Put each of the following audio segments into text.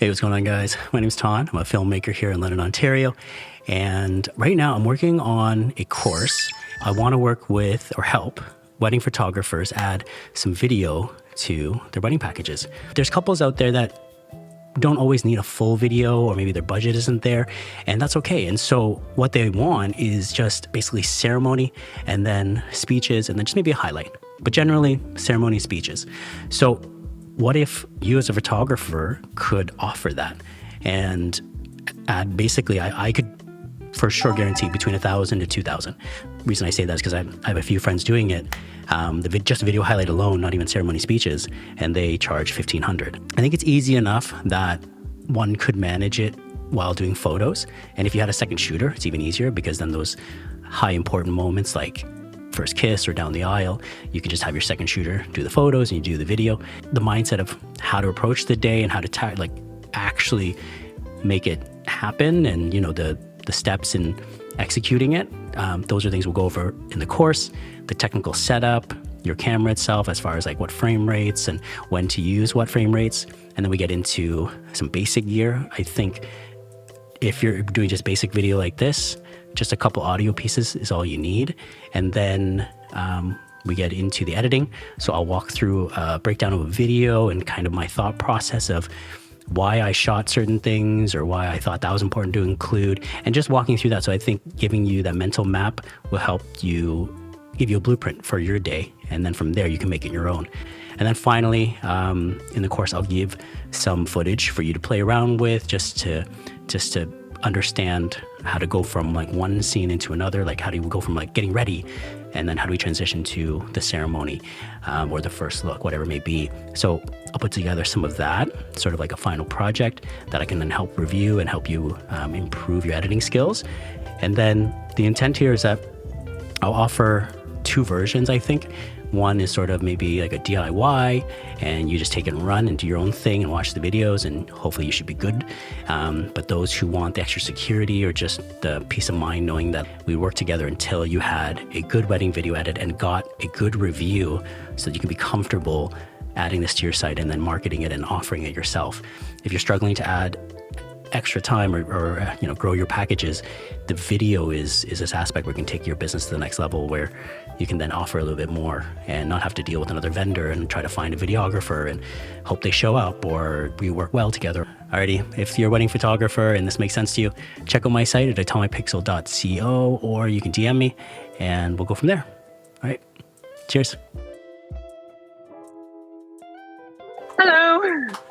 Hey, what's going on, guys? My name's Ton. I'm a filmmaker here in London, Ontario. And right now I'm working on a course. I want to work with or help wedding photographers add some video to their wedding packages. There's couples out there that don't always need a full video, or maybe their budget isn't there, and that's okay. And so what they want is just basically ceremony and then speeches and then just maybe a highlight, but generally ceremony speeches. So what if you as a photographer could offer that? And basically, I could for sure guarantee between 1,000 to 2,000. The reason I say that is because I have a few friends doing it. Just video highlight alone, not even ceremony speeches, and they charge 1,500. I think it's easy enough that one could manage it while doing photos. And if you had a second shooter, it's even easier, because then those high important moments like first kiss or down the aisle, you can just have your second shooter do the photos and you do the video. The mindset of how to approach the day and how to actually make it happen, and the steps in executing it, those are things we'll go over in the course. The technical setup, your camera itself, as far as like what frame rates and when to use what frame rates, and then we get into some basic gear. I think if you're doing just basic video like this, just a couple audio pieces is all you need. And then we get into the editing. So I'll walk through a breakdown of a video and kind of my thought process of why I shot certain things or why I thought that was important to include, and just walking through that. So I think giving you that mental map will help you, give you a blueprint for your day. And then from there, you can make it your own. And then finally, in the course, I'll give some footage for you to play around with, just to understand how to go from like one scene into another. Like, how do you go from like getting ready, and then how do we transition to the ceremony or the first look, whatever it may be. So I'll put together some of that, sort of like a final project that I can then help review and help you improve your editing skills. And then the intent here is that I'll offer two versions, I think. One is sort of maybe like a DIY, and you just take it and run and do your own thing and watch the videos, and hopefully you should be good. But those who want the extra security or just the peace of mind knowing that we worked together until you had a good wedding video edit and got a good review, so that you can be comfortable adding this to your site and then marketing it and offering it yourself. If you're struggling to add extra time or grow your packages, the video is this aspect where you can take your business to the next level, where you can then offer a little bit more and not have to deal with another vendor and try to find a videographer and hope they show up or we work well together. Alrighty, if you're a wedding photographer and this makes sense to you, check out my site at atomicpixel.co, or you can DM me and we'll go from there. All right, cheers. Hello.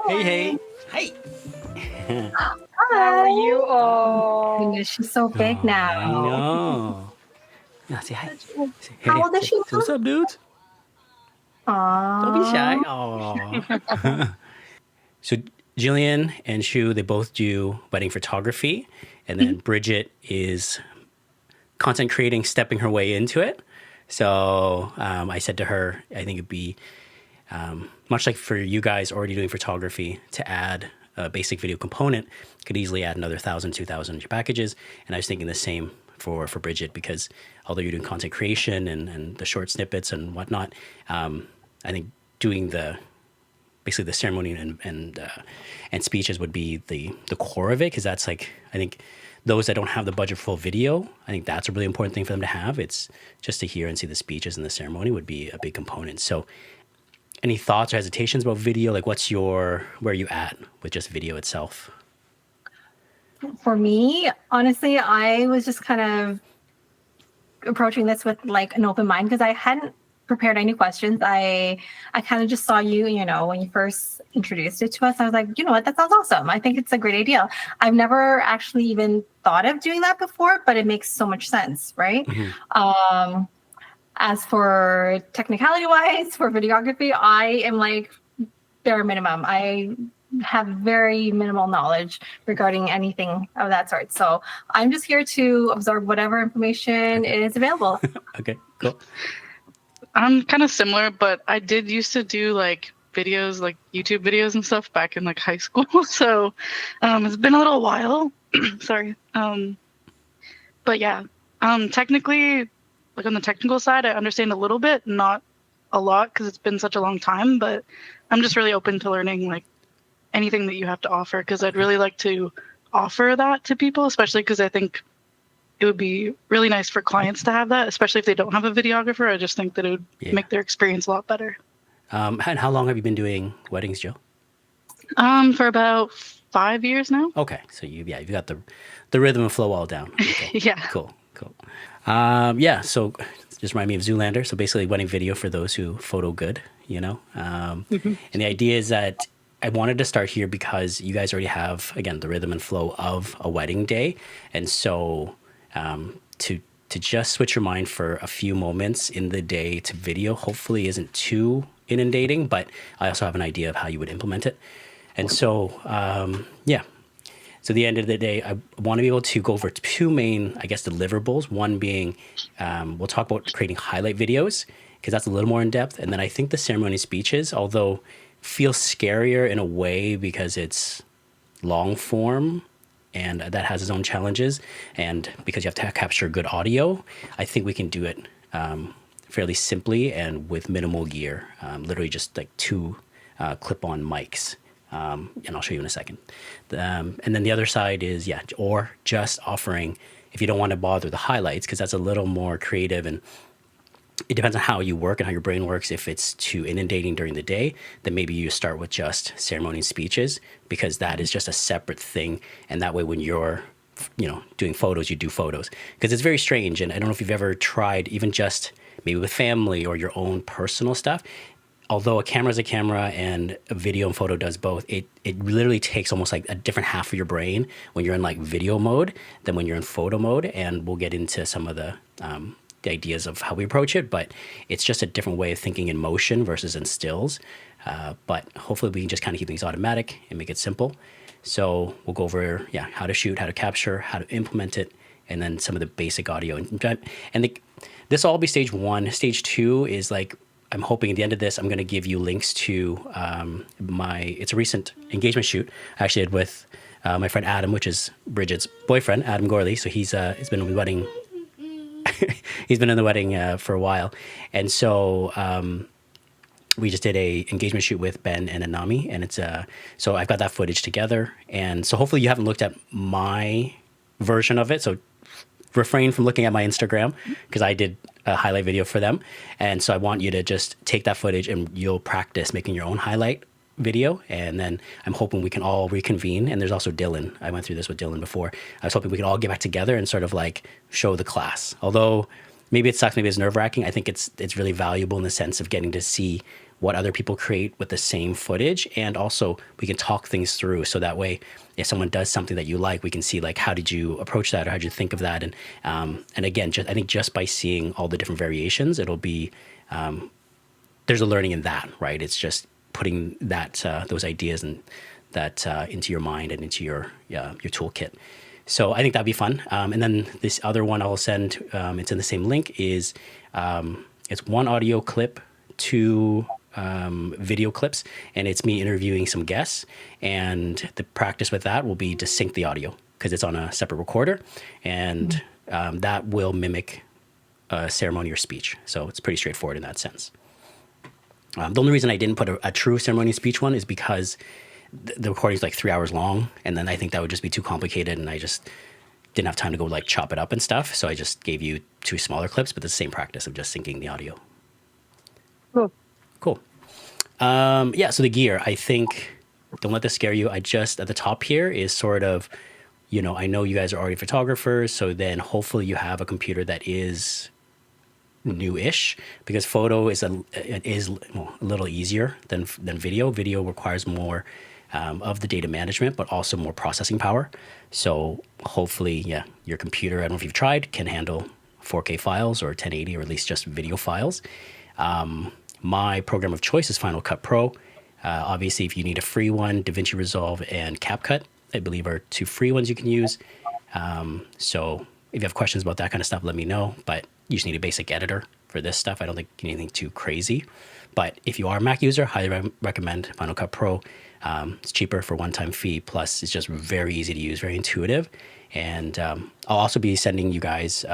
Hey. Hi. How are you all? Goodness, she's so big now. I know. Yeah, say hi. How old is she? What's up, dudes? Aww. Don't be shy. Aww. So Jillian and Shu, they both do wedding photography, and then Bridget is content creating, stepping her way into it. So I said to her, I think it'd be much like for you guys already doing photography, to add a basic video component, could easily add another 1,000, 2,000 to your packages. And I was thinking the same for Bridget, because although you're doing content creation and the short snippets and whatnot, I think doing basically the ceremony and speeches would be the core of it, because that's like, I think those that don't have the budget for full video, I think that's a really important thing for them to have. It's just to hear and see the speeches and the ceremony would be a big component. So any thoughts or hesitations about video? Like, where are you at with just video itself? For me, honestly, I was just kind of approaching this with like an open mind, because I hadn't prepared any questions. I kind of just saw you, when you first introduced it to us. I was like, you know what, that sounds awesome. I think it's a great idea. I've never actually even thought of doing that before, but it makes so much sense, right? Mm-hmm. As for technicality wise, for videography, I am like bare minimum. I have very minimal knowledge regarding anything of that sort. So I'm just here to absorb whatever information is available. Okay, cool. I'm kind of similar, but I did used to do like videos, like YouTube videos and stuff back in like high school. So it's been a little while. Sorry. But yeah, technically, like on the technical side, I understand a little bit, not a lot, because it's been such a long time, but I'm just really open to learning like anything that you have to offer, because I'd really like to offer that to people, especially because I think it would be really nice for clients to have that, especially if they don't have a videographer. I just think that it would make their experience a lot better. And how long have you been doing weddings, Jill? For about 5 years now. Okay, so you've got the rhythm and flow all down. Okay. Yeah. Cool. So just remind me of Zoolander. So basically, wedding video for those who photo good, And the idea is that I wanted to start here because you guys already have, again, the rhythm and flow of a wedding day, and so to just switch your mind for a few moments in the day to video hopefully isn't too inundating, but I also have an idea of how you would implement it. And so, So at the end of the day, I want to be able to go over two main, I guess, deliverables. One being, we'll talk about creating highlight videos, because that's a little more in depth. And then I think the ceremony speeches, although feel scarier in a way because it's long form, and that has its own challenges, and because you have to capture good audio, I think we can do it fairly simply and with minimal gear, literally just like two clip-on mics, and I'll show you in a second. And then the other side is, or just offering, if you don't want to bother the highlights, because that's a little more creative, and it depends on how you work and how your brain works. If it's too inundating during the day, then maybe you start with just ceremony and speeches, because that is just a separate thing. And that way, when you're, doing photos, you do photos, because it's very strange. And I don't know if you've ever tried, even just maybe with family or your own personal stuff. Although a camera is a camera and a video and photo does both, it literally takes almost like a different half of your brain when you're in like video mode than when you're in photo mode. And we'll get into some of the ideas of how we approach it, but it's just a different way of thinking in motion versus in stills. But hopefully we can just kind of keep things automatic and make it simple. So we'll go over, how to shoot, how to capture, how to implement it, and then some of the basic audio. And this will all be stage one. Stage two is like, I'm hoping at the end of this, I'm going to give you links to it's a recent engagement shoot I actually did with my friend Adam, which is Bridget's boyfriend, Adam Gorley. So he's been in the wedding. He's been in the wedding for a while. And so we just did a engagement shoot with Ben and Anami. And it's so I've got that footage together. And so hopefully you haven't looked at my version of it. So refrain from looking at my Instagram, because I did a highlight video for them. And so I want you to just take that footage and you'll practice making your own highlight video. And then I'm hoping we can all reconvene. And there's also Dylan. I went through this with Dylan before. I was hoping we could all get back together and sort of like show the class. Although maybe it sucks, maybe it's nerve-wracking, I think it's really valuable in the sense of getting to see what other people create with the same footage. And also we can talk things through, so that way if someone does something that you like, we can see like, how did you approach that, or how did you think of that? And again, I think just by seeing all the different variations, it'll be there's a learning in that, right? It's just putting that those ideas and that into your mind and into your toolkit. So I think that'd be fun. And then this other one I'll send, it's in the same link, is it's one audio clip, two video clips, and it's me interviewing some guests. And the practice with that will be to sync the audio, because it's on a separate recorder, and that will mimic a ceremony or speech. So it's pretty straightforward in that sense. The only reason I didn't put a true ceremony speech one is because the recording is like 3 hours long, and then I think that would just be too complicated, and I just didn't have time to go like chop it up and stuff. So I just gave you two smaller clips, but the same practice of just syncing the audio. Cool. So the gear, I think, don't let this scare you. I just, at the top here is sort of, I know you guys are already photographers, so then hopefully you have a computer that is new-ish, because photo is a little easier than video. Video requires more of the data management, but also more processing power. So hopefully, your computer, I don't know if you've tried, can handle 4K files or 1080, or at least just video files. My program of choice is Final Cut Pro. Obviously, if you need a free one, DaVinci Resolve and CapCut, I believe, are two free ones you can use. So if you have questions about that kind of stuff, let me know. But you just need a basic editor for this stuff. I don't think anything too crazy. But if you are a Mac user, highly recommend Final Cut Pro. It's cheaper for one-time fee. Plus, it's just very easy to use, very intuitive. And I'll also be sending you guys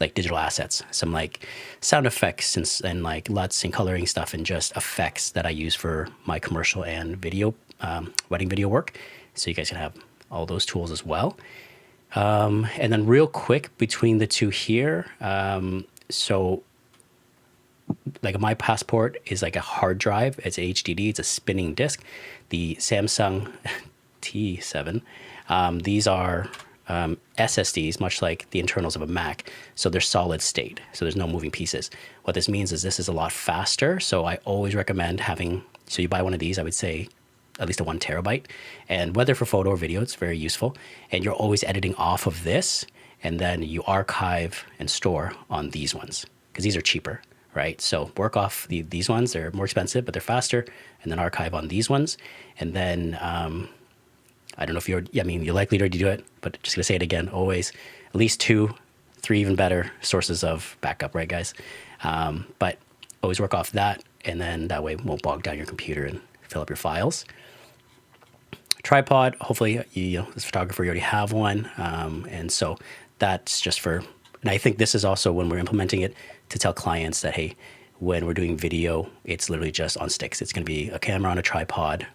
like digital assets, some like sound effects and like LUTs and coloring stuff, and just effects that I use for my commercial and video wedding video work. So you guys can have all those tools as well. And then real quick between the two here. So like my passport is like a hard drive. It's a HDD. It's a spinning disk. The Samsung T7, these are SSDs, much like the internals of a Mac. So they're solid state. So there's no moving pieces. What this means is this is a lot faster. So I always recommend having, so you buy one of these, I would say at least a 1 terabyte. And whether for photo or video, it's very useful. And you're always editing off of this. And then you archive and store on these ones because these are cheaper, right? So work off these ones. They're more expensive, but they're faster. And then archive on these ones. And then I don't know if you're likely to do it, but just gonna say it again, always at least 2, 3 even better sources of backup, right guys? But always work off that, and then that way it won't bog down your computer and fill up your files. Tripod, hopefully as a photographer you already have one. And so that's just for, and I think this is also when we're implementing it to tell clients that, hey, when we're doing video, it's literally just on sticks. It's gonna be a camera on a tripod.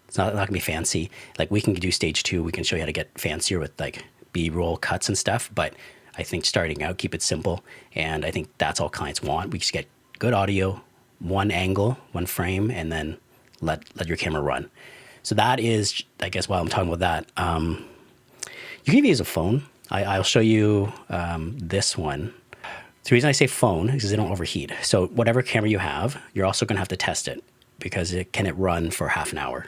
It's not gonna be fancy. Like we can do stage 2. We can show you how to get fancier with like B-roll cuts and stuff. But I think starting out, keep it simple. And I think that's all clients want. We just get good audio, one angle, one frame, and then let your camera run. So that is, I guess, while I'm talking about that, you can even use a phone. I'll show you this one. The reason I say phone is because they don't overheat. So whatever camera you have, you're also gonna have to test it because can it run for half an hour?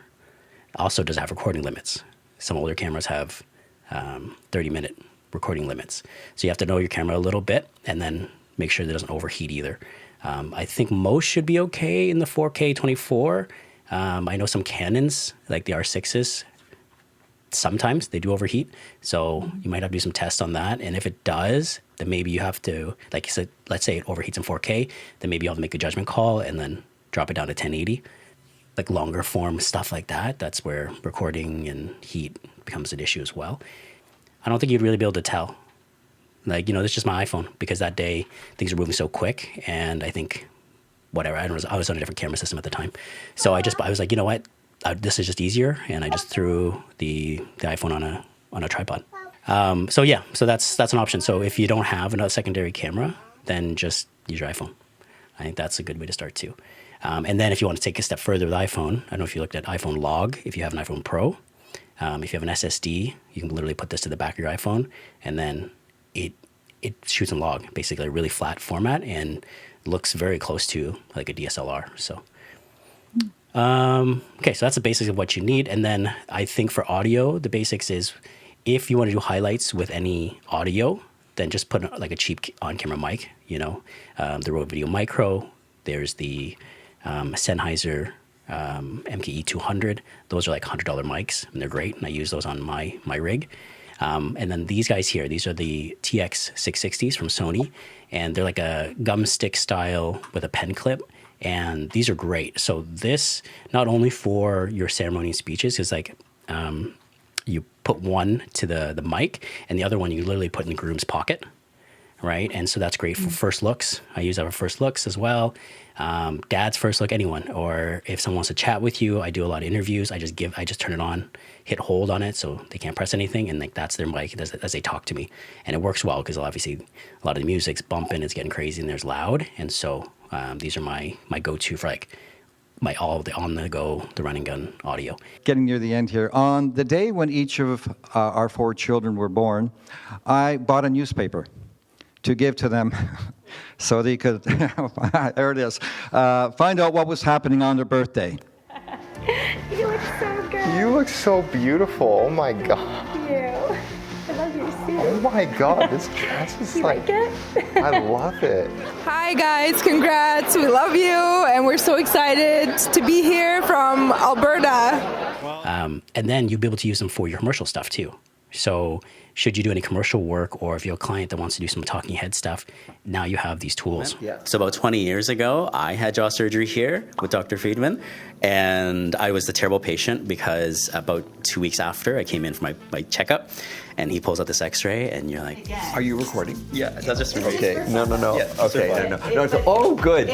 Also does have recording limits. Some older cameras have 30-minute recording limits. So you have to know your camera a little bit and then make sure that it doesn't overheat either. I think most should be okay in the 4K 24. I know some Canons, like the R6s, sometimes they do overheat. So you might have to do some tests on that. And if it does, then maybe you have to, like you said, let's say it overheats in 4K, then maybe you have to make a judgment call and then drop it down to 1080. Like longer form stuff like that, that's where recording and heat becomes an issue as well. I don't think you'd really be able to tell. Like, this is just my iPhone because that day things are moving so quick, and I think whatever, I was on a different camera system at the time. So I was like, you know what, this is just easier, and I just threw the iPhone on a tripod. So that's an option. So if you don't have another secondary camera, then just use your iPhone. I think that's a good way to start too. And then if you want to take a step further with iPhone, I don't know if you looked at iPhone Log, if you have an iPhone Pro, if you have an SSD, you can literally put this to the back of your iPhone, and then it shoots and log, basically a really flat format, and looks very close to like a DSLR. So, okay, so that's the basics of what you need. And then I think for audio, the basics is if you want to do highlights with any audio, then just put like a cheap on-camera mic, the Rode Video Micro, there's the Sennheiser MKE 200. Those are like $100 mics, and they're great, and I use those on my rig. And then these guys here, these are the TX 660s from Sony, and they're like a gum stick style with a pen clip, and these are great. So this, not only for your ceremony and speeches, because like you put one to the mic, and the other one you literally put in the groom's pocket, right? And so that's great for first looks. I use that for first looks as well. Dad's first look, anyone, or if someone wants to chat with you, I do a lot of interviews. I just turn it on, hit hold on it so they can't press anything, and like that's their mic as they talk to me. And it works well because obviously a lot of the music's bumping, it's getting crazy, and there's loud. And so these are my go-to for like all the on-the-go, the run and gun audio. Getting near the end here. On the day when each of our 4 children were born, I bought a newspaper to give to them so they could, there it is, find out what was happening on their birthday. You look so good. You look so beautiful. Oh my God. Thank you. I love your suit. Oh my God, this dress is You like it? I love it. Hi guys, congrats. We love you, and we're so excited to be here from Alberta. And then you'll be able to use them for your commercial stuff too. So should you do any commercial work, or if you have a client that wants to do some talking head stuff, now you have these tools. Yeah. So about 20 years ago, I had jaw surgery here with Dr. Friedman, and I was the terrible patient because about 2 weeks after I came in for my checkup, and he pulls out this x-ray, and you're like, Are you recording? yeah, that's just me. Okay. No. Yeah, Okay. No. Oh, good.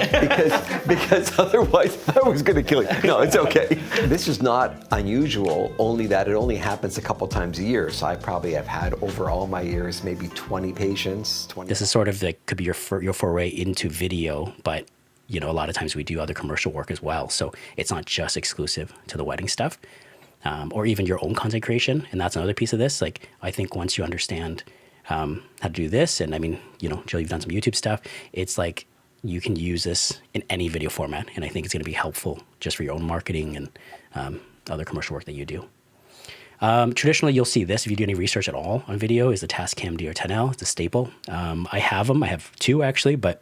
Because otherwise I was going to kill you. No, it's okay. This is not unusual. Only that it only happens a couple times a year. So I probably have had over all my years maybe 20 patients. 20. This is sort of like could be your foray into video, but you know, a lot of times we do other commercial work as well. So it's not just exclusive to the wedding stuff, or even your own content creation. And that's another piece of this. Like, I think once you understand how to do this, and I mean, you know, Jill, you've done some YouTube stuff. It's like you can use this in any video format, and I think it's going to be helpful just for your own marketing and other commercial work that you do. Traditionally, you'll see this if you do any research at all on video is the Tascam DR10L. It's a staple. I have them. I have two actually, but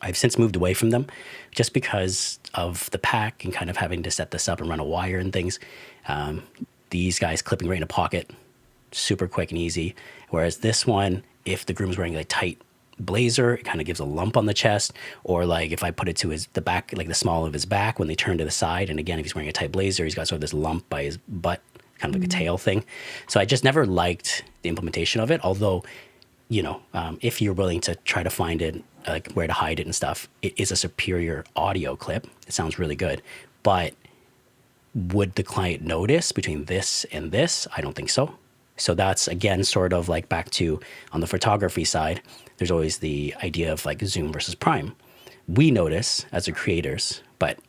I've since moved away from them just because of the pack and kind of having to set this up and run a wire and things. These guys clipping right in a pocket, super quick and easy. Whereas this one, if the groom's wearing a tight blazer, it kind of gives a lump on the chest, or like if I put it to the back, like the small of his back when they turn to the side. And again, if he's wearing a tight blazer, he's got sort of this lump by his butt, kind of like a tail thing. So I just never liked the implementation of it. Although, you know, if you're willing to try to find it, like where to hide it and stuff, it is a superior audio clip. It sounds really good. But would the client notice between this and this? I don't think so. So that's, again, sort of like back to on the photography side, there's always the idea of like zoom versus prime. We notice as the creators, but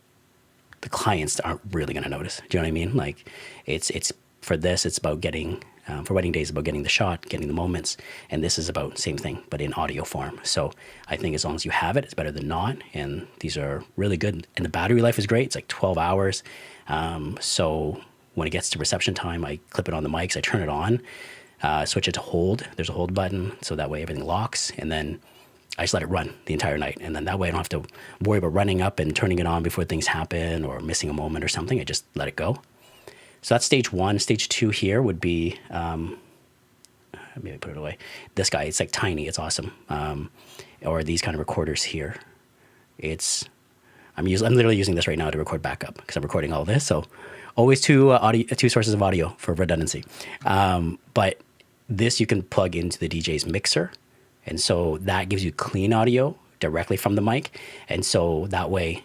the clients aren't really going to notice. Do you know what I mean? Like it's for this, it's about getting, for wedding days, about getting the shot, getting the moments. And this is about same thing, but in audio form. So I think as long as you have it, it's better than not. And these are really good. And the battery life is great. It's like 12 hours. So when it gets to reception time, I clip it on the mics, I turn it on, switch it to hold. There's a hold button, so that way everything locks. And then I just let it run the entire night. And then that way I don't have to worry about running up and turning it on before things happen or missing a moment or something. I just let it go. So that's stage one. Stage two here would be, maybe put it away. This guy, it's like tiny, it's awesome. Or these kind of recorders here. I'm literally using this right now to record backup because I'm recording all this. So always two sources of audio for redundancy. But this you can plug into the DJ's mixer. And so that gives you clean audio directly from the mic. And so that way,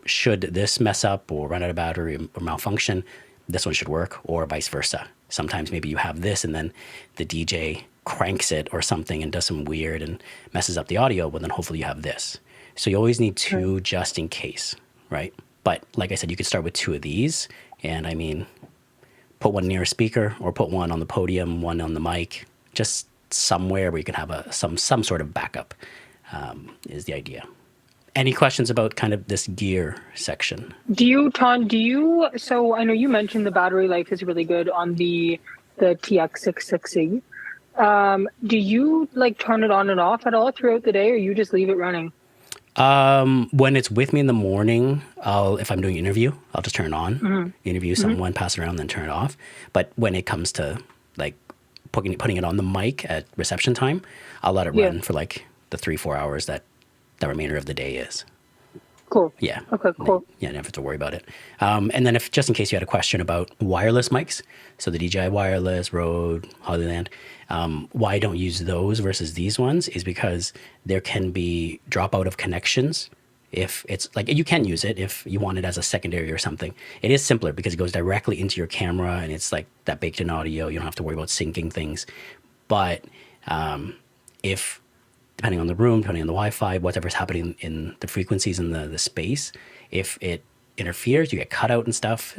should this mess up or run out of battery or malfunction, this one should work, or vice versa. Sometimes maybe you have this and then the DJ cranks it or something and does some weird and messes up the audio, but then hopefully you have this. So you always need two just in case, right? But like I said, you could start with two of these. And I mean, put one near a speaker or put one on the podium, one on the mic, just somewhere where you can have some sort of backup is the idea. Any questions about kind of this gear section? So I know you mentioned the battery life is really good on the TX660. Do you like turn it on and off at all throughout the day, or you just leave it running? When it's with me in the morning, if I'm doing an interview, I'll just turn it on, interview someone, pass it around, then turn it off. But when it comes to like putting it on the mic at reception time, I'll let it run for like the 3-4 hours that the remainder of the day is. Cool. Yeah. Okay, cool. Yeah, never have to worry about it. And then if just in case you had a question about wireless mics, so the DJI Wireless, Rode, Hollyland, why I don't use those versus these ones is because there can be dropout of connections. If it's like, you can use it if you want it as a secondary or something. It is simpler because it goes directly into your camera and it's like that baked in audio. You don't have to worry about syncing things. But if, depending on the room, depending on the Wi-Fi, whatever's happening in the frequencies in the space, if it interferes, you get cut out and stuff.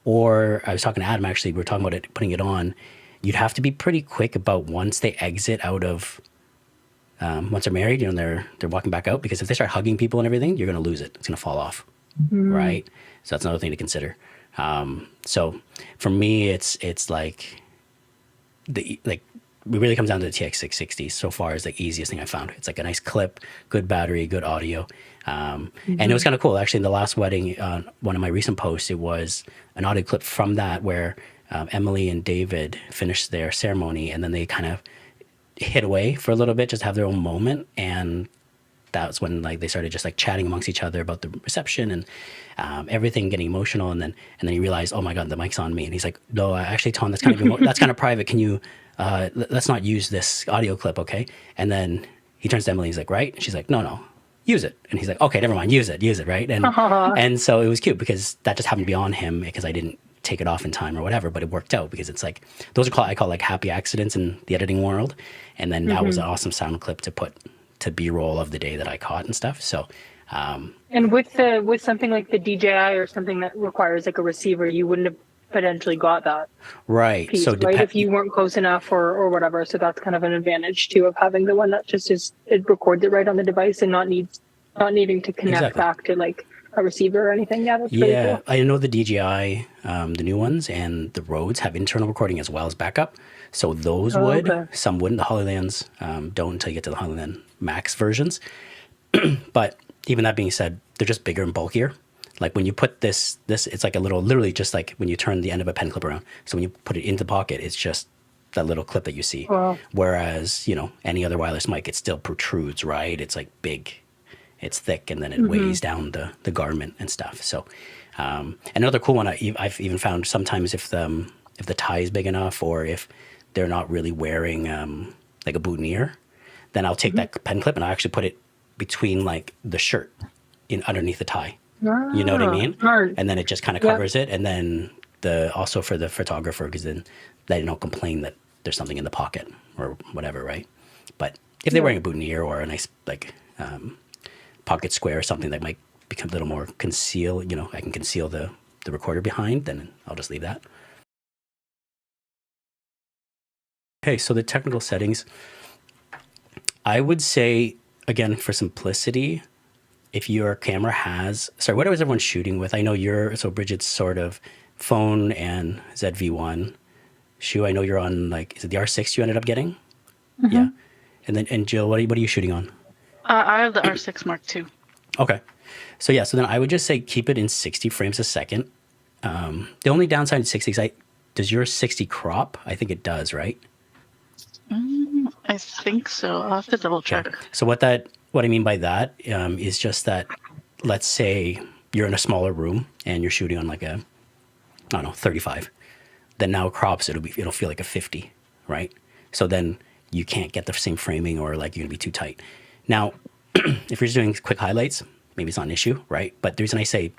Or I was talking to Adam, actually, we were talking about it, putting it on. You'd have to be pretty quick about once they exit out of, once they're married, you know, they're walking back out, because if they start hugging people and everything, you're going to lose it. It's going to fall off, right? So that's another thing to consider. So for me, it's like it really comes down to the TX660 so far is the easiest thing I found. It's like a nice clip, good battery, good audio. And it was kind of cool. Actually, in the last wedding, one of my recent posts, it was an audio clip from that where Emily and David finished their ceremony, and then they kind of hid away for a little bit, just have their own moment. And that's when like they started just like chatting amongst each other about the reception and everything, getting emotional. And then he realized, oh my God, the mic's on me. And he's like, no, actually, Tom, that's kind of that's kind of private. Can you let's not use this audio clip, okay? And then he turns to Emily. He's like, right? And she's like, no, use it. And he's like, okay, never mind, use it, right? And and so it was cute because that just happened to be on him because I didn't take it off in time or whatever, but it worked out because it's like those are I call like happy accidents in the editing world. And then that was an awesome sound clip to put to B-roll of the day that I caught and stuff. So and with something like the DJI or something that requires like a receiver, you wouldn't have potentially got that right piece, so right, if you weren't close enough or whatever. So that's kind of an advantage too of having the one that just it records it right on the device and not needing to connect back to like a receiver or anything. Yeah, that's pretty cool. I know the DJI, the new ones and the Rodes have internal recording as well as backup. So those would, okay. Some wouldn't. The Hollylands don't until you get to the Hollyland Max versions. But even that being said, they're just bigger and bulkier. Like when you put this, it's like a little, literally just like when you turn the end of a pen clip around. So when you put it into the pocket, it's just that little clip that you see. Wow. Whereas, any other wireless mic, it still protrudes, right? It's like big, it's thick, and then it weighs down the garment and stuff. So another cool one I've even found sometimes if the tie is big enough or if they're not really wearing like a boutonniere, then I'll take that pen clip and I'll actually put it between like the shirt underneath the tie. You know what I mean? And then it just kind of covers it. And then also for the photographer, because then they don't complain that there's something in the pocket or whatever, right? But if they're wearing a boutonniere or a nice like pocket square or something that might become a little more conceal, I can conceal the recorder behind, then I'll just leave that. Okay, so the technical settings, I would say, again, for simplicity, if your camera has, what was everyone shooting with? I know Bridget's sort of phone and ZV-1. Shu, I know you're on is it the R6 you ended up getting? Mm-hmm. Yeah. And Jill, what are you shooting on? I have the R6 Mark II. Okay. So then I would just say keep it in 60 frames a second. The only downside to 60 does yours 60 crop? I think it does, right? I think so. I'll have to double check. Okay. So what I mean by that is just that, let's say you're in a smaller room and you're shooting on 35. Then now it crops, it'll feel like a 50, right? So then you can't get the same framing or you're gonna be too tight. Now, if you're just doing quick highlights, maybe it's not an issue, right? But the reason I say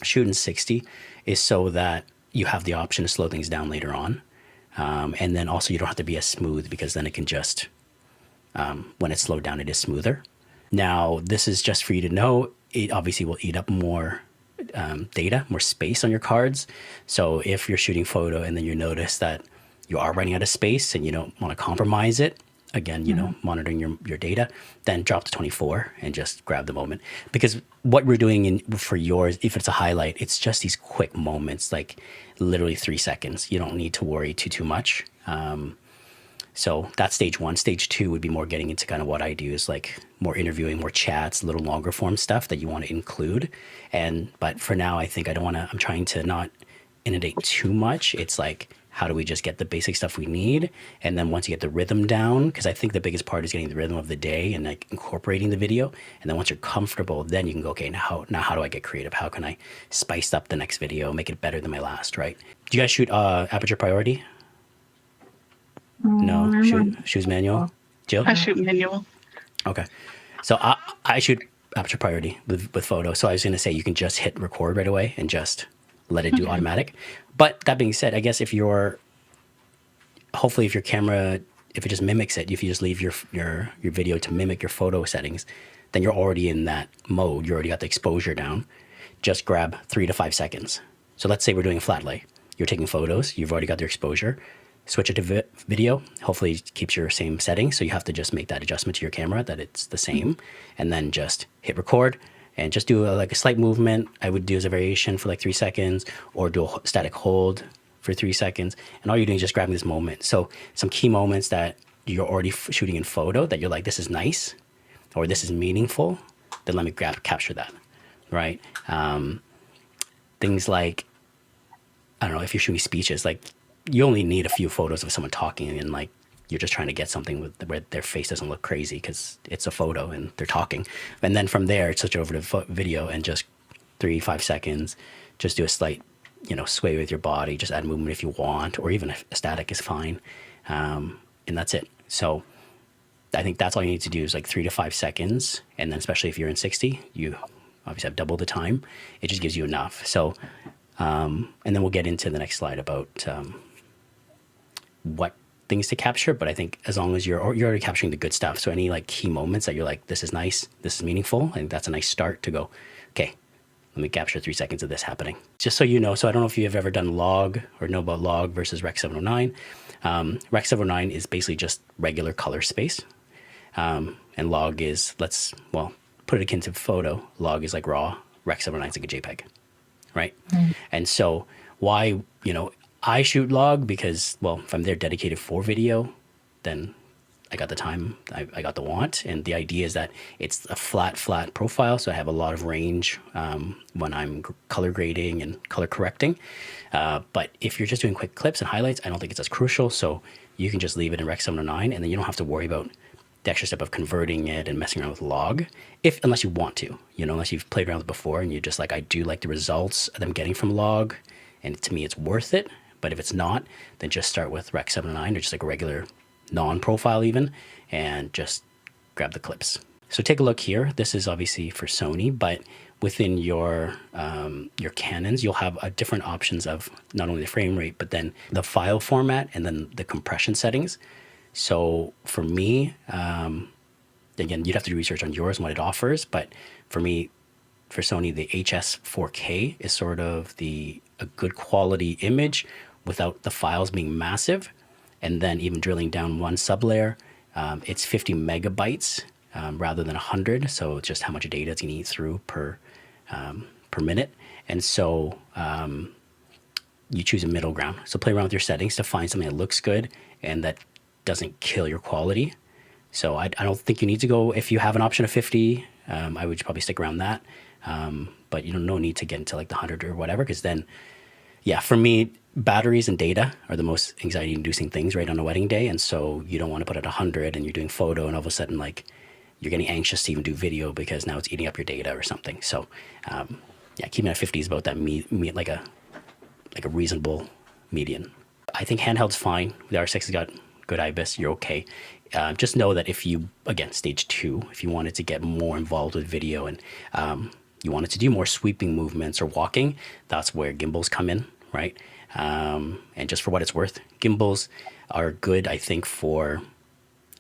shoot in 60 is so that you have the option to slow things down later on. And then also you don't have to be as smooth because then it can just, when it's slowed down, it is smoother. Now, this is just for you to know, it obviously will eat up more data, more space on your cards. So if you're shooting photo and then you notice that you are running out of space and you don't want to compromise it, again, monitoring your data, then drop to 24 and just grab the moment. Because what we're doing for yours, if it's a highlight, it's just these quick moments, like literally 3 seconds. You don't need to worry too much. So that's stage one. Stage two would be more getting into kind of what I do is more interviewing, more chats, a little longer form stuff that you want to include. But for now, I think I'm trying to not inundate too much. It's how do we just get the basic stuff we need? And then once you get the rhythm down, because I think the biggest part is getting the rhythm of the day and incorporating the video. And then once you're comfortable, then you can go, okay, now how do I get creative? How can I spice up the next video, make it better than my last, right? Do you guys shoot aperture priority? No, shoot manual. Jill? I shoot manual. Okay. So I shoot aperture priority with photo. So I was going to say you can just hit record right away and just let it do automatic. But that being said, I guess if your camera, if it just mimics it, if you just leave your video to mimic your photo settings, then you're already in that mode. You already got the exposure down. Just grab 3 to 5 seconds. So let's say we're doing a flat lay. You're taking photos. You've already got your exposure. Switch it to video. Hopefully it keeps your same settings. So you have to just make that adjustment to your camera that it's the same. And then just hit record. And just do a slight movement. I would do as a variation for 3 seconds or do a static hold for 3 seconds. And all you're doing is just grabbing this moment. So some key moments that you're already shooting in photo that you're like, this is nice or this is meaningful, then let me capture that, right? Things like I don't know, if you're shooting speeches, like you only need a few photos of someone talking and like you're just trying to get something where their face doesn't look crazy because it's a photo and they're talking. And then from there, switch over to video and just 3-5 seconds, just do a slight, sway with your body, just add movement if you want, or even a static is fine. And that's it. So I think that's all you need to do is like 3 to 5 seconds. And then especially if you're in 60, you obviously have double the time. It just gives you enough. So, and then we'll get into the next slide about what things to capture. But I think as long as you're already capturing the good stuff. So any like key moments that you're like, this is nice, this is meaningful. I think that's a nice start to go, okay, let me capture 3 seconds of this happening. Just so you know, so I don't know if you've ever done log or know about log versus Rec 709. Rec 709 is basically just regular color space. And log is, put it akin to photo. Log is like raw. Rec 709 is like a JPEG, right? And so why, I shoot log because, if I'm there dedicated for video, then I got the time, I got the want. And the idea is that it's a flat profile. So I have a lot of range when I'm color grading and color correcting. But if you're just doing quick clips and highlights, I don't think it's as crucial. So you can just leave it in Rec 709 and then you don't have to worry about the extra step of converting it and messing around with log, unless you want to, unless you've played around with it before and you're just like, I do like the results that I'm getting from log, and to me it's worth it. But if it's not, then just start with Rec 709 or just like a regular non-profile even, and just grab the clips. So take a look here. This is obviously for Sony, but within your Canons, you'll have different options of not only the frame rate, but then the file format and then the compression settings. So for me, again, you'd have to do research on yours and what it offers. But for me, for Sony, the HS 4K is sort of a good quality image without the files being massive. And then even drilling down one sublayer, it's 50 megabytes rather than 100. So it's just how much data it's going to eat through per minute. And so you choose a middle ground. So play around with your settings to find something that looks good and that doesn't kill your quality. So I don't think you need to go, if you have an option of 50, I would probably stick around that. But no need to get into like the 100 or whatever, because then, for me, batteries and data are the most anxiety inducing things right on a wedding day. And so you don't want to put it at 100 and you're doing photo and all of a sudden like you're getting anxious to even do video because now it's eating up your data or something. So keeping it at 50 is about that like a reasonable median. I think handheld's fine. The R6 has got good IBIS, you're okay. Just know that if you, again, stage 2, if you wanted to get more involved with video and you wanted to do more sweeping movements or walking, that's where gimbals come in, right? And just for what it's worth, gimbals are good, I think, for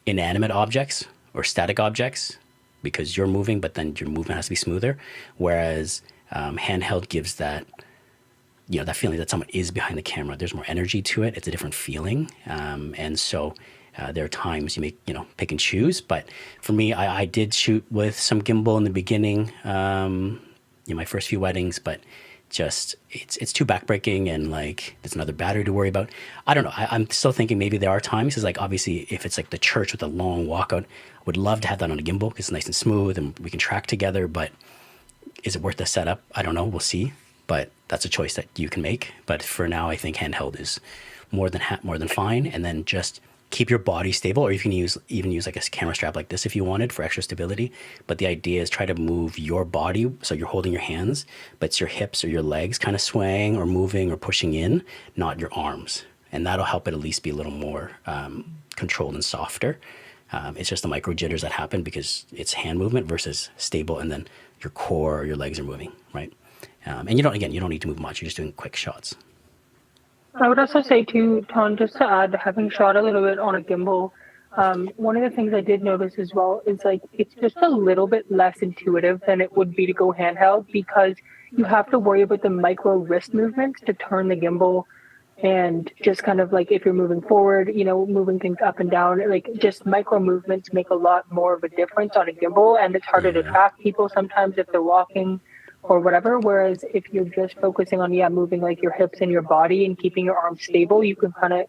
inanimate objects or static objects because you're moving, but then your movement has to be smoother. Whereas handheld gives that, that feeling that someone is behind the camera. There's more energy to it. It's a different feeling. And so there are times you make, pick and choose. But for me, I did shoot with some gimbal in the beginning, my first few weddings, but just it's too backbreaking and like there's another battery to worry about. I don't know. I'm still thinking maybe there are times, because like obviously if it's like the church with a long walkout, I would love to have that on a gimbal because it's nice and smooth and we can track together. But is it worth the setup? I don't know. We'll see. But that's a choice that you can make. But for now, I think handheld is more than fine. And then just keep your body stable, or you can even use like a camera strap like this if you wanted for extra stability. But the idea is try to move your body, so you're holding your hands, but it's your hips or your legs kind of swaying or moving or pushing in, not your arms. And that'll help it at least be a little more controlled and softer. It's just the micro jitters that happen because it's hand movement versus stable, and then your core or your legs are moving, right? And you don't need to move much. You're just doing quick shots. I would also say too, Ton, just to add, having shot a little bit on a gimbal, one of the things I did notice as well is like it's just a little bit less intuitive than it would be to go handheld, because you have to worry about the micro wrist movements to turn the gimbal, and just kind of like if you're moving forward, moving things up and down, like just micro movements make a lot more of a difference on a gimbal, and it's harder to track people sometimes if they're walking or whatever. Whereas if you're just focusing on, moving like your hips and your body and keeping your arms stable, you can kind of,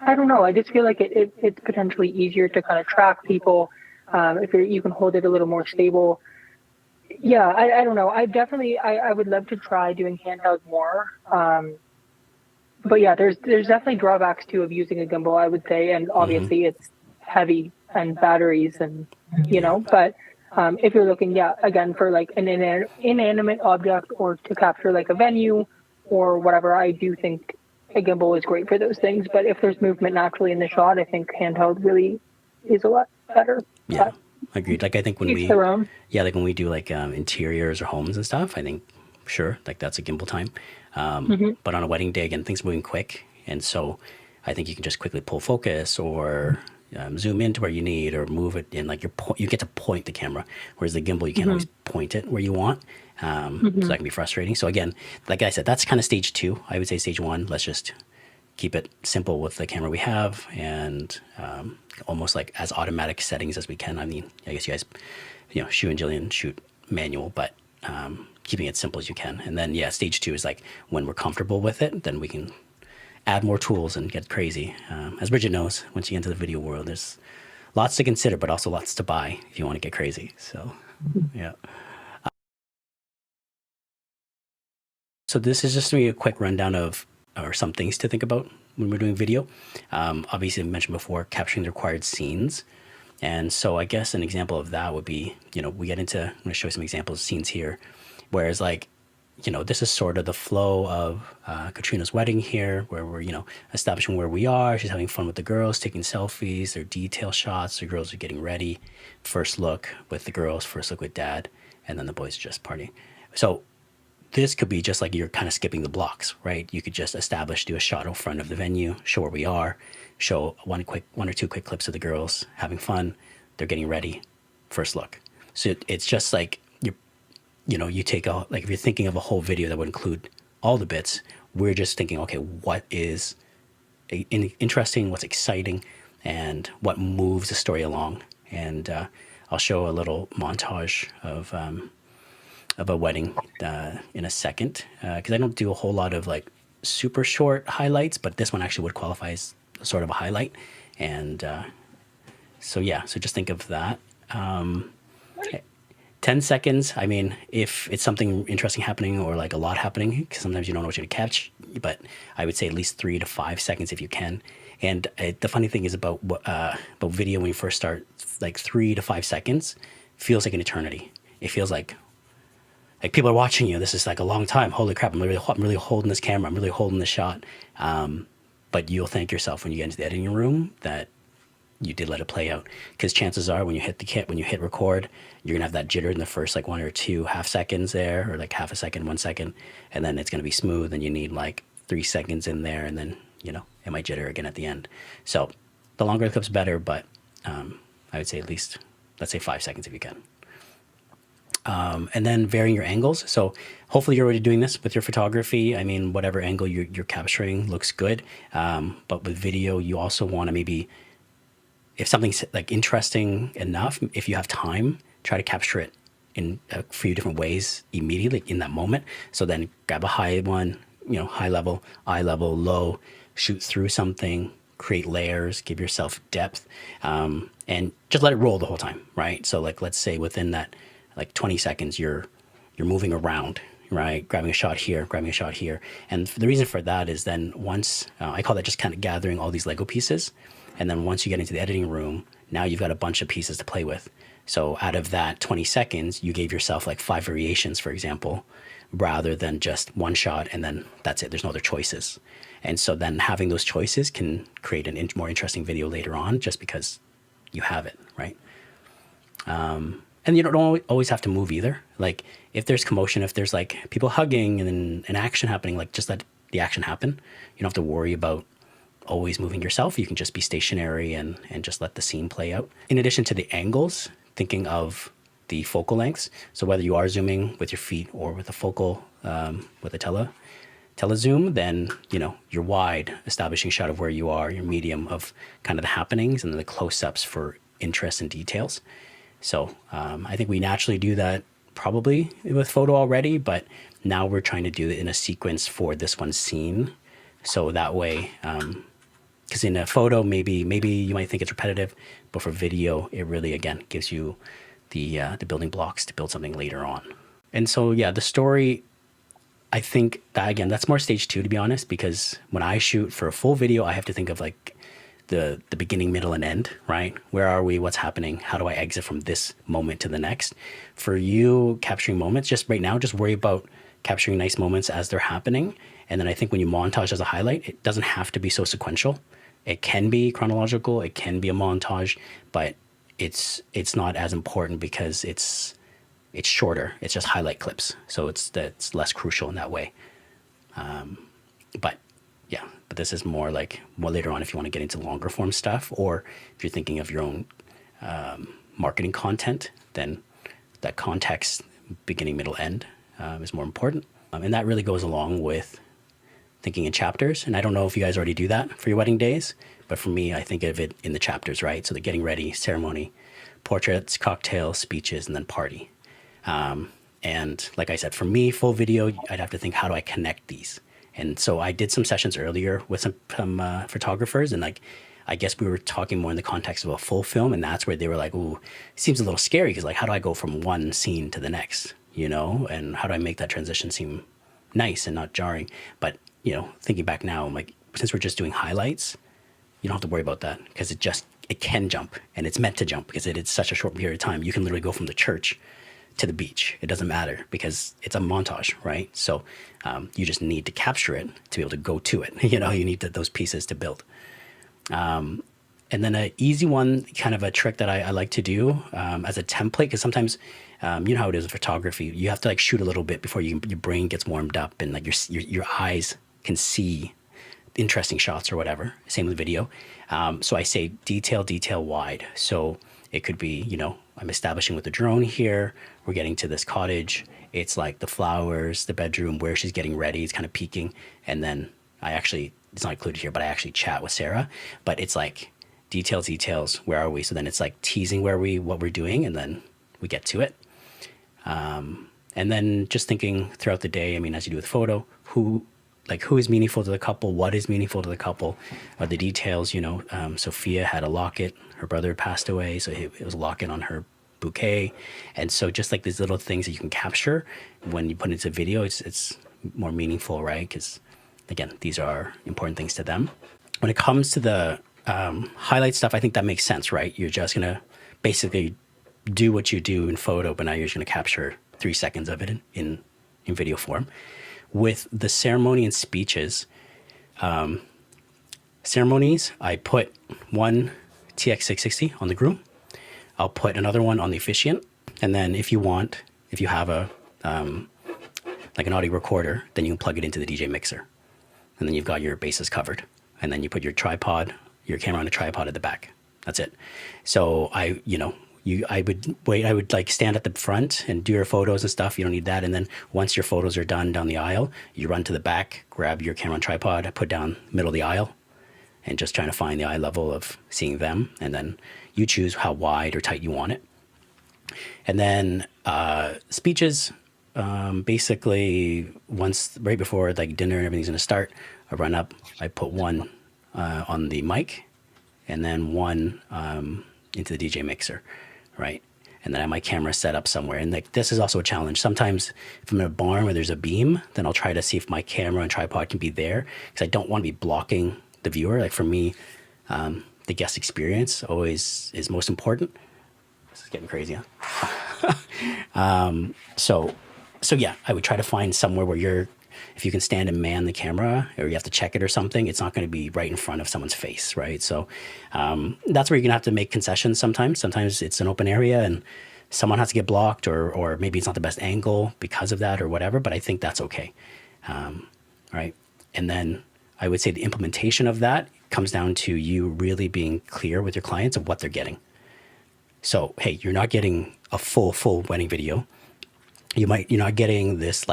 I don't know, I just feel like it's potentially easier to kind of track people if you can hold it a little more stable. I don't know. I would love to try doing handheld more. But yeah, there's definitely drawbacks too of using a gimbal, I would say, and obviously it's heavy and batteries and but if you're looking, again, for like an inanimate object or to capture like a venue or whatever, I do think a gimbal is great for those things. But if there's movement naturally in the shot, I think handheld really is a lot better. Yeah, agreed. Like I think when Each their own. like when we do like interiors or homes and stuff, I think sure, like that's a gimbal time. But on a wedding day, again, things are moving quick, and so I think you can just quickly pull focus or zoom into where you need or move it in. Like you get to point the camera, whereas the gimbal you can't always point it where you want. So that can be frustrating. So again, like I said, that's kind of stage 2. I would say stage 1. Let's just keep it simple with the camera we have and almost like as automatic settings as we can. I mean, I guess you guys, Shu and Jillian shoot manual, but keeping it simple as you can. And then, stage 2 is like when we're comfortable with it, then we can add more tools and get crazy. As Bridget knows, once you get into the video world, there's lots to consider, but also lots to buy if you want to get crazy. So, yeah. So this is just to be a quick rundown of or some things to think about when we're doing video. Obviously, I mentioned before, capturing the required scenes. And so I guess an example of that would be, we get into, I'm going to show you some examples of scenes here, whereas like, this is sort of the flow of Katrina's wedding here, where we're, establishing where we are. She's having fun with the girls, taking selfies, their detail shots. The girls are getting ready. First look with the girls, first look with dad, and then the boys are just partying. So this could be just like you're kind of skipping the blocks, right? You could just do a shot in front of the venue, show where we are, show one or two quick clips of the girls having fun. They're getting ready, first look. So it's just like you take if you're thinking of a whole video that would include all the bits, we're just thinking, okay, what is interesting, what's exciting, and what moves the story along. And I'll show a little montage of a wedding in a second, because I don't do a whole lot of like super short highlights, but this one actually would qualify as sort of a highlight. And so just think of that. 10 seconds, I mean, if it's something interesting happening or like a lot happening, because sometimes you don't know what you're going to catch, but I would say at least 3 to 5 seconds if you can. And the funny thing is about video, when you first start, like 3 to 5 seconds feels like an eternity. It feels like people are watching you. This is like a long time. Holy crap, I'm really holding this camera. I'm really holding this shot. But you'll thank yourself when you get into the editing room that you did let it play out. Because chances are when you hit record, you're going to have that jitter in the first like 1 or 2 half seconds there, or like half a second, 1 second. And then it's going to be smooth and you need like 3 seconds in there. And then, it might jitter again at the end. So the longer the clip's better, but I would say at least, let's say 5 seconds if you can. And then varying your angles. So hopefully you're already doing this with your photography. I mean, whatever angle you're capturing looks good. But with video, you also want to maybe, if something's like interesting enough, if you have time, try to capture it in a few different ways immediately in that moment. So then grab a high one, high level, eye level, low, shoot through something, create layers, give yourself depth, and just let it roll the whole time, right? So like, let's say within that, like 20 seconds, you're moving around, right? Grabbing a shot here, grabbing a shot here. And the reason for that is then once, I call that just kind of gathering all these Lego pieces. And then once you get into the editing room, now you've got a bunch of pieces to play with. So out of that 20 seconds, you gave yourself like 5 variations, for example, rather than just one shot and then that's it. There's no other choices. And so then having those choices can create a more interesting video later on just because you have it, right? And you don't always have to move either. Like if there's commotion, if there's like people hugging and then an action happening, like just let the action happen. You don't have to worry about always moving yourself. You can just be stationary and just let the scene play out. In addition to the angles, thinking of the focal lengths. So whether you are zooming with your feet or with a focal, with a telezoom, then, you're wide, establishing a shot of where you are, your medium of kind of the happenings and then the close-ups for interest and details. So I think we naturally do that probably with photo already, but now we're trying to do it in a sequence for this one scene. So that way, because in a photo, maybe you might think it's repetitive, but for video, it really, again, gives you the building blocks to build something later on. And so, the story I think that, again, that's more stage 2, to be honest, because when I shoot for a full video, I have to think of like the beginning, middle, and end, right? Where are we? What's happening? How do I exit from this moment to the next? For you, capturing moments, just right now, just worry about capturing nice moments as they're happening. And then I think when you montage as a highlight, it doesn't have to be so sequential. It can be chronological, it can be a montage, but it's not as important because it's shorter. It's just highlight clips, so it's less crucial in that way. But yeah, but this is more like, well, later on if you want to get into longer form stuff, or if you're thinking of your own marketing content, then that context, beginning, middle, end, is more important. And that really goes along with thinking in chapters. And I don't know if you guys already do that for your wedding days, but for me, I think of it in the chapters, right? So the getting ready, ceremony, portraits, cocktails, speeches, and then party. And like I said, for me, full video, I'd have to think, how do I connect these? And so I did some sessions earlier with some photographers, and like, I guess we were talking more in the context of a full film, and that's where they were like, ooh, it seems a little scary, because like, how do I go from one scene to the next, you know? And how do I make that transition seem nice and not jarring? But, you know, thinking back now, I'm like, since we're just doing highlights, you don't have to worry about that, because it can jump, and it's meant to jump because it's such a short period of time. You can literally go from the church to the beach. It doesn't matter because it's a montage, right? So you just need to capture it to be able to go to it. You know, you need those pieces to build. And then an easy one, kind of a trick that I like to do as a template, because sometimes you know how it is in photography. You have to like shoot a little bit before your brain gets warmed up, and like your eyes can see interesting shots or whatever. Same with video. So I say detail wide. So it could be, you know, I'm establishing with the drone here. We're getting to this cottage. It's like the flowers, the bedroom, where she's getting ready. It's kind of peeking. And then it's not included here, but I actually chat with Sarah. But it's like details, where are we? So then it's like teasing what we're doing, and then we get to it. And then just thinking throughout the day, I mean, as you do with photo, who is meaningful to the couple? What is meaningful to the couple? Are the details, you know, Sophia had a locket. Her brother passed away, so it was a locket on her bouquet. And so just like these little things that you can capture when you put it into video, it's more meaningful, right? Because, again, these are important things to them. When it comes to the highlight stuff, I think that makes sense, right? You're just going to basically do what you do in photo, but now you're just going to capture 3 seconds of it in video form. With the ceremony and speeches, ceremonies, I put one TX660 on the groom. I'll put another one on the officiant. And then if you have a like an audio recorder, then you can plug it into the DJ mixer. And then you've got your bases covered. And then you put your camera on a tripod at the back. That's it. So I would like stand at the front and do your photos and stuff. You don't need that. And then once your photos are done down the aisle, you run to the back, grab your camera on tripod, put down middle of the aisle, and just trying to find the eye level of seeing them. And then you choose how wide or tight you want it. And then speeches, basically once right before like dinner and everything's gonna start, I run up, I put one on the mic, and then one into the DJ mixer, right? And then I have my camera set up somewhere. And like this is also a challenge. Sometimes if I'm in a barn where there's a beam, then I'll try to see if my camera and tripod can be there, because I don't want to be blocking the viewer. Like for me, the guest experience always is most important. This is getting crazy, huh? So yeah, I would try to find somewhere where if you can stand and man the camera, or you have to check it or something, it's not going to be right in front of someone's face, right? So that's where you're going to have to make concessions sometimes. Sometimes it's an open area and someone has to get blocked, or maybe it's not the best angle because of that or whatever, but I think that's okay, right? And then I would say the implementation of that comes down to you really being clear with your clients of what they're getting. So, hey, you're not getting a full wedding video. You're not getting this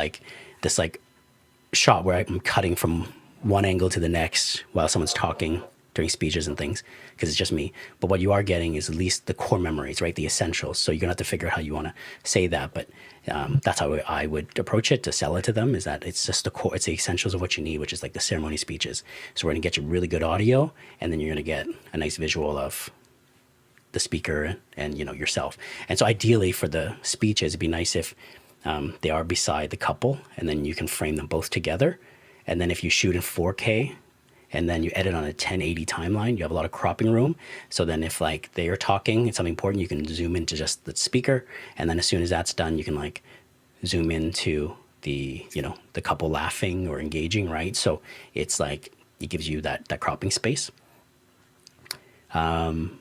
shot where I'm cutting from one angle to the next while someone's talking during speeches and things, because it's just me. But what you are getting is at least the core memories, right? The essentials. So you're gonna have to figure out how you want to say that. But that's how I would approach it to sell it to them, is that it's just the core, it's the essentials of what you need, which is like the ceremony speeches. So we're gonna get you really good audio, and then you're gonna get a nice visual of the speaker and yourself. And so ideally for the speeches, it'd be nice if they are beside the couple, and then you can frame them both together. And then if you shoot in 4K and then you edit on a 1080 timeline, you have a lot of cropping room. So then if like they are talking, it's something important, you can zoom into just the speaker. And then as soon as that's done, you can like zoom into the, you know, the couple laughing or engaging, right? So it's like, it gives you that cropping space. And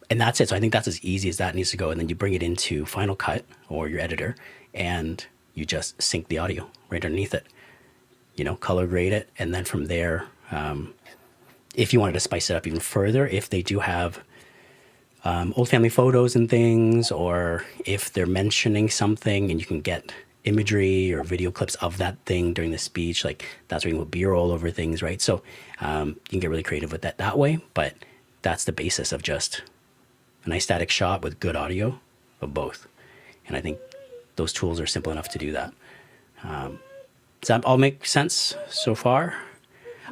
that's it. So I think that's as easy as that needs to go. And then you bring it into Final Cut or your editor, and you just sync the audio right underneath it, you know, color grade it. And then from there, if you wanted to spice it up even further, if they do have old family photos and things, or if they're mentioning something and you can get imagery or video clips of that thing during the speech, like that's where you can put B-roll over things, right? So you can get really creative with that way, but that's the basis of just a nice static shot with good audio of both. And I think those tools are simple enough to do that. Does that all make sense so far?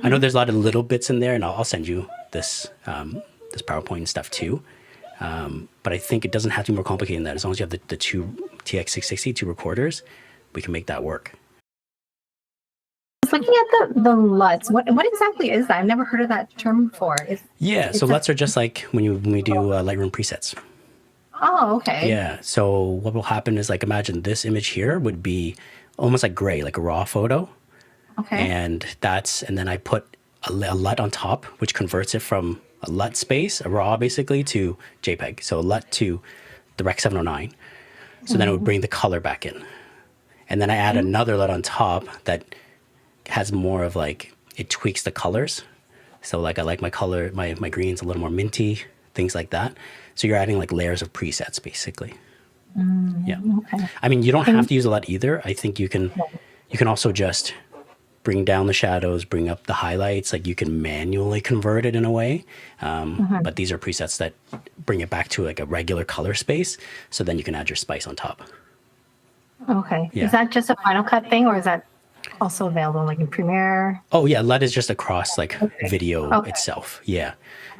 I know there's a lot of little bits in there, and I'll send you this this PowerPoint and stuff too. But I think it doesn't have to be more complicated than that. As long as you have the two TX660, two recorders, we can make that work. I was looking at the LUTs. What exactly is that? I've never heard of that term before. So LUTs are just like when we do Lightroom presets. Oh, okay. Yeah. So what will happen is, like, imagine this image here would be almost like gray, like a raw photo. Okay. And then I put a LUT on top, which converts it from a LUT space, a raw basically, to JPEG. So a LUT to the Rec 709. So then it would bring the color back in. And then I add another LUT on top that has more of like, it tweaks the colors. So like I like my color, my green's a little more minty, things like that. So you're adding like layers of presets basically. Yeah. Okay. I mean, you don't have to use a LUT either. I think you can also just bring down the shadows, bring up the highlights. Like you can manually convert it in a way. But these are presets that bring it back to like a regular color space. So then you can add your spice on top. Okay. Yeah. Is that just a Final Cut thing, or is that also available like in Premiere? Oh yeah, LUT is just across like video itself. Yeah.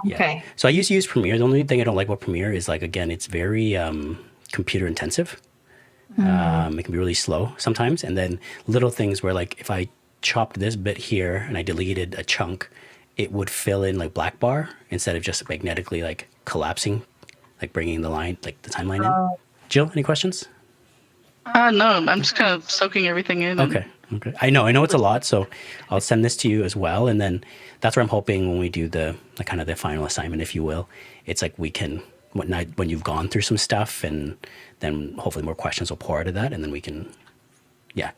Okay. So I used to use Premiere. The only thing I don't like about Premiere is, like, again, it's very computer intensive. It can be really slow sometimes. And then little things where, like, if I chopped this bit here and I deleted a chunk, it would fill in like black bar instead of just magnetically like collapsing, like bringing the line, like the timeline in. Jill, any questions? No, I'm just kind of soaking everything in. Okay. I know it's a lot, so I'll send this to you as well. And then that's where I'm hoping when we do the kind of the final assignment, if you will, it's like we can, when you've gone through some stuff, and then hopefully more questions will pour out of that, and then we can,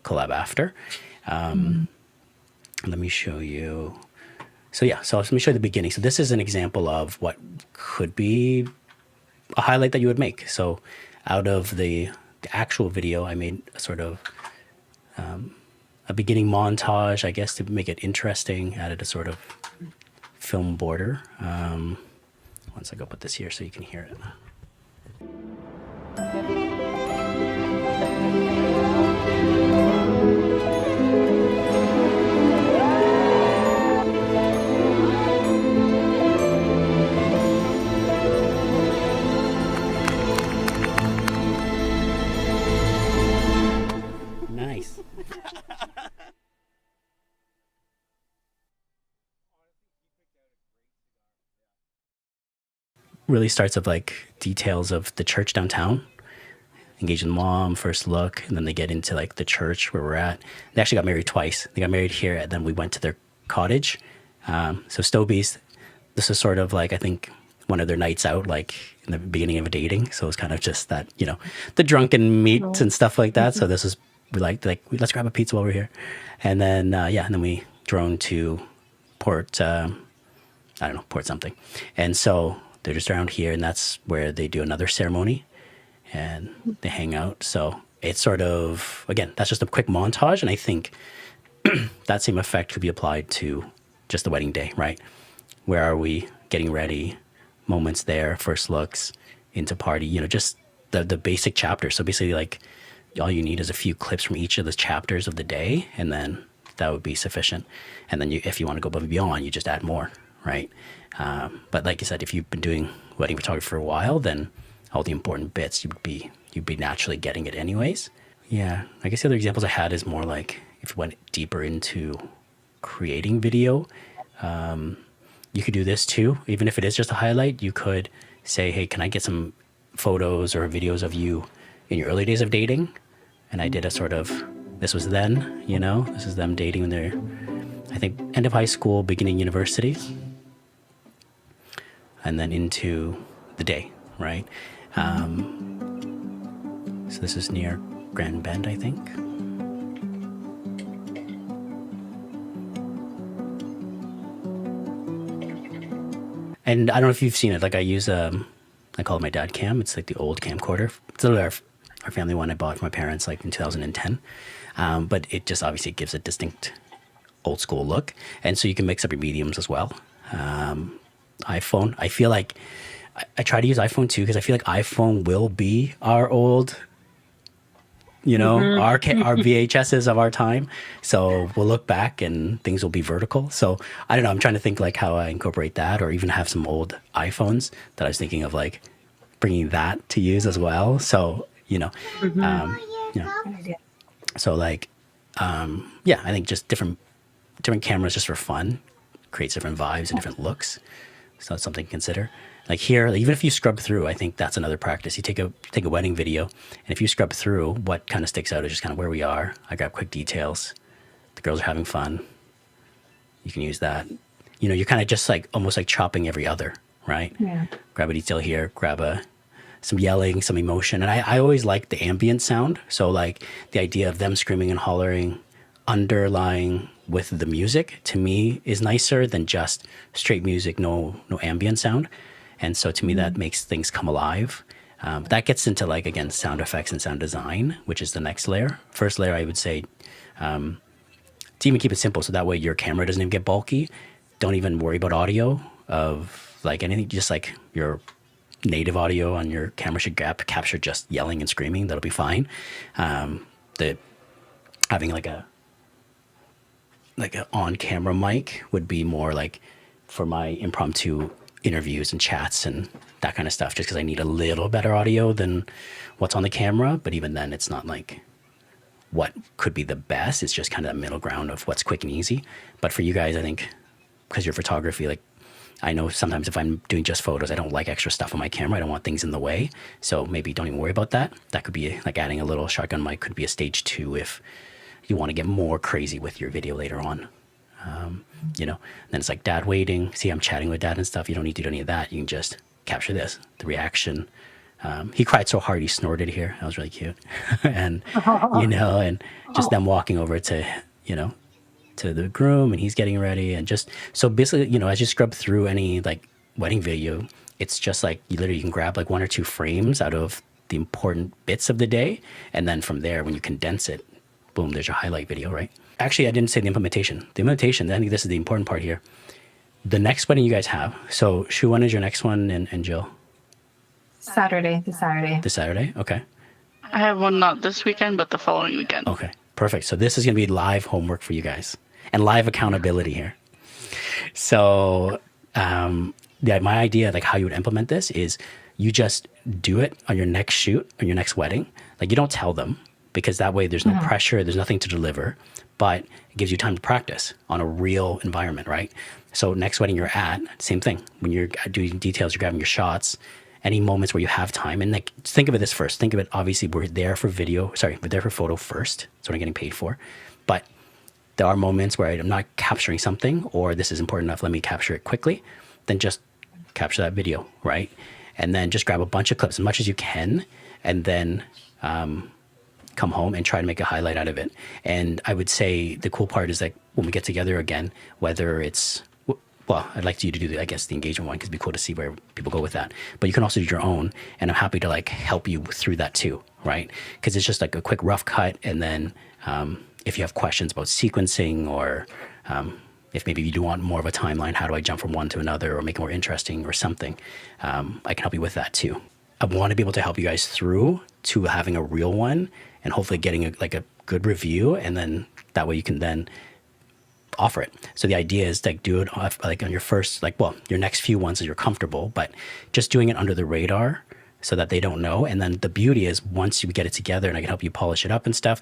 collab after. Let me show you. So let me show you the beginning. So this is an example of what could be a highlight that you would make. So out of the actual video, I made a sort of a beginning montage, I guess, to make it interesting. Added a sort of film border. One second, I'll put this here so you can hear it. Nice. Really starts with like details of the church downtown, engaging the mom, first look, and then they get into like the church where we're at. They actually got married twice. They got married here, and then we went to their cottage. So Stobies, this is sort of like, I think, one of their nights out, like in the beginning of dating. So it's kind of just that, the drunken meet and stuff like that. So this is, let's grab a pizza while we're here. And then, and then we drone to Port something. And so they're just around here, and that's where they do another ceremony and they hang out. So it's sort of, again, that's just a quick montage. And I think that same effect could be applied to just the wedding day, right? Where are we getting ready? Moments there, first looks, into party, just the basic chapters. So basically, like, all you need is a few clips from each of the chapters of the day, and then that would be sufficient. And then if you want to go above and beyond, you just add more, right? But like you said, if you've been doing wedding photography for a while, then all the important bits, you'd be naturally getting it anyways. Yeah, I guess the other examples I had is more like if you went deeper into creating video, you could do this too. Even if it is just a highlight, you could say, hey, can I get some photos or videos of you in your early days of dating? And I did a sort of, this was then, you know, this is them dating when they're, I think, end of high school, beginning university, and then into the day, right? So this is near Grand Bend, I think. And I don't know if you've seen it. Like I use I call it my dad cam. It's like the old camcorder. It's literally our family one I bought for my parents like in 2010. But it just obviously gives a distinct old school look. And so you can mix up your mediums as well. iPhone, I feel like I try to use iPhone too because I feel like iPhone will be our old, you know, our VHSs of our time. So we'll look back and things will be vertical. So I don't know. I'm trying to think like how I incorporate that, or even have some old iPhones that I was thinking of like bringing that to use as well. So you know, so like yeah, I think just different cameras just for fun creates different vibes and different looks. So that's something to consider. Like here, even if you scrub through, I think that's another practice. You take a wedding video, and if you scrub through, what kind of sticks out is just kind of where we are. I grab quick details. The girls are having fun. You can use that. You know, you're kind of just like almost like chopping every other, right? Yeah. Grab a detail here, grab some yelling, some emotion. And I always like the ambient sound. So like the idea of them screaming and hollering underlying with the music to me is nicer than just straight music, no ambient sound. And so to me, that makes things come alive. That gets into like, again, sound effects and sound design, which is the next layer. First layer, I would say, to even keep it simple. So that way your camera doesn't even get bulky. Don't even worry about audio of like anything, just like your native audio on your camera should capture just yelling and screaming. That'll be fine. Having like an on-camera mic would be more like for my impromptu interviews and chats and that kind of stuff, just because I need a little better audio than what's on the camera. But even then, it's not like what could be the best. It's just kind of that middle ground of what's quick and easy. But for you guys, I think because your photography, like I know sometimes if I'm doing just photos, I don't like extra stuff on my camera. I don't want things in the way. So maybe don't even worry about that. That could be like adding a little shotgun mic could be a stage 2 if you want to get more crazy with your video later on. You know, and then it's like dad waiting. See, I'm chatting with dad and stuff. You don't need to do any of that. You can just capture this, the reaction. He cried so hard he snorted here. That was really cute. And, you know, and just them walking over to, you know, to the groom and he's getting ready. And just, so basically, you know, as you scrub through any like wedding video, it's just like you literally can grab like 1 or 2 frames out of the important bits of the day. And then from there, when you condense it, boom, there's your highlight video, right? Actually, I didn't say the implementation. The implementation, I think this is the important part here. The next wedding you guys have. So, Shu, when is your next one, and Jill? Saturday, this Saturday. This Saturday? Okay. I have one not this weekend, but the following weekend. Okay, perfect. So this is going to be live homework for you guys and live accountability here. So my idea, like how you would implement this is you just do it on your next shoot, on your next wedding. Like you don't tell them because that way there's no pressure, there's nothing to deliver, but it gives you time to practice on a real environment, right? So next wedding you're at, same thing. When you're doing details, you're grabbing your shots, any moments where you have time. And like, think of it this first. Think of it, obviously, we're there for photo first. That's what I'm getting paid for. But there are moments where I'm not capturing something or this is important enough, let me capture it quickly. Then just capture that video, right? And then just grab a bunch of clips, as much as you can, and then come home and try to make a highlight out of it. And I would say the cool part is that when we get together again, whether it's, well, I'd like you to do, the engagement one because it'd be cool to see where people go with that. But you can also do your own, and I'm happy to like help you through that too, right? Because it's just like a quick rough cut, and then if you have questions about sequencing or if maybe you do want more of a timeline, how do I jump from one to another or make it more interesting or something, I can help you with that too. I want to be able to help you guys through to having a real one and hopefully getting a good review, and then that way you can then offer it. So the idea is to do it like on your first, your next few ones that you're comfortable, but just doing it under the radar so that they don't know. And then the beauty is once you get it together and I can help you polish it up and stuff,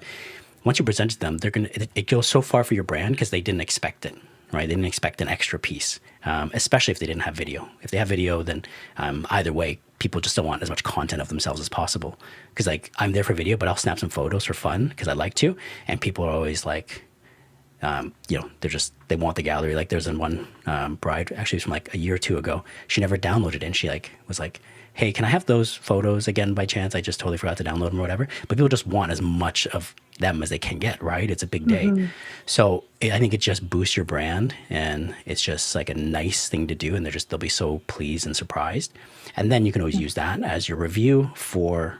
once you present it to them, it goes so far for your brand because they didn't expect it, right? They didn't expect an extra piece, especially if they didn't have video. If they have video, then either way, people just don't want as much content of themselves as possible. Because like I'm there for video, but I'll snap some photos for fun because I like to. And people are always like, they want the gallery. Like there's one bride, actually it was from like a year or two ago. She never downloaded it and she like was like, hey, can I have those photos again by chance? I just totally forgot to download them or whatever. But people just want as much of them as they can get, right? It's a big day. So I think it just boosts your brand and it's just like a nice thing to do. And they'll be so pleased and surprised. And then you can always use that as your review for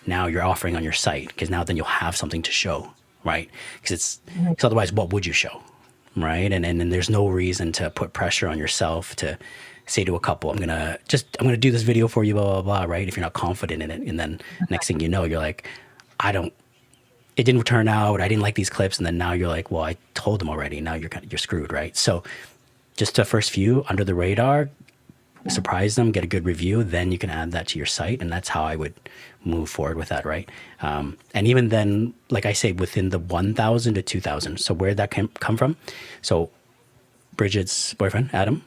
now you're offering on your site because now then you'll have something to show, right? Because otherwise, what would you show, right? And there's no reason to put pressure on yourself to say to a couple, I'm gonna do this video for you, blah blah blah, right? If you're not confident in it, and then next thing you know, you're like, it didn't turn out. I didn't like these clips, and then now you're like, well, I told them already. Now you're screwed, right? So just the first few under the radar, surprise them, get a good review, then you can add that to your site, and that's how I would move forward with that, right? And even then, like I say, within the 1,000 to 2,000. So where that come from? So Bridget's boyfriend, Adam,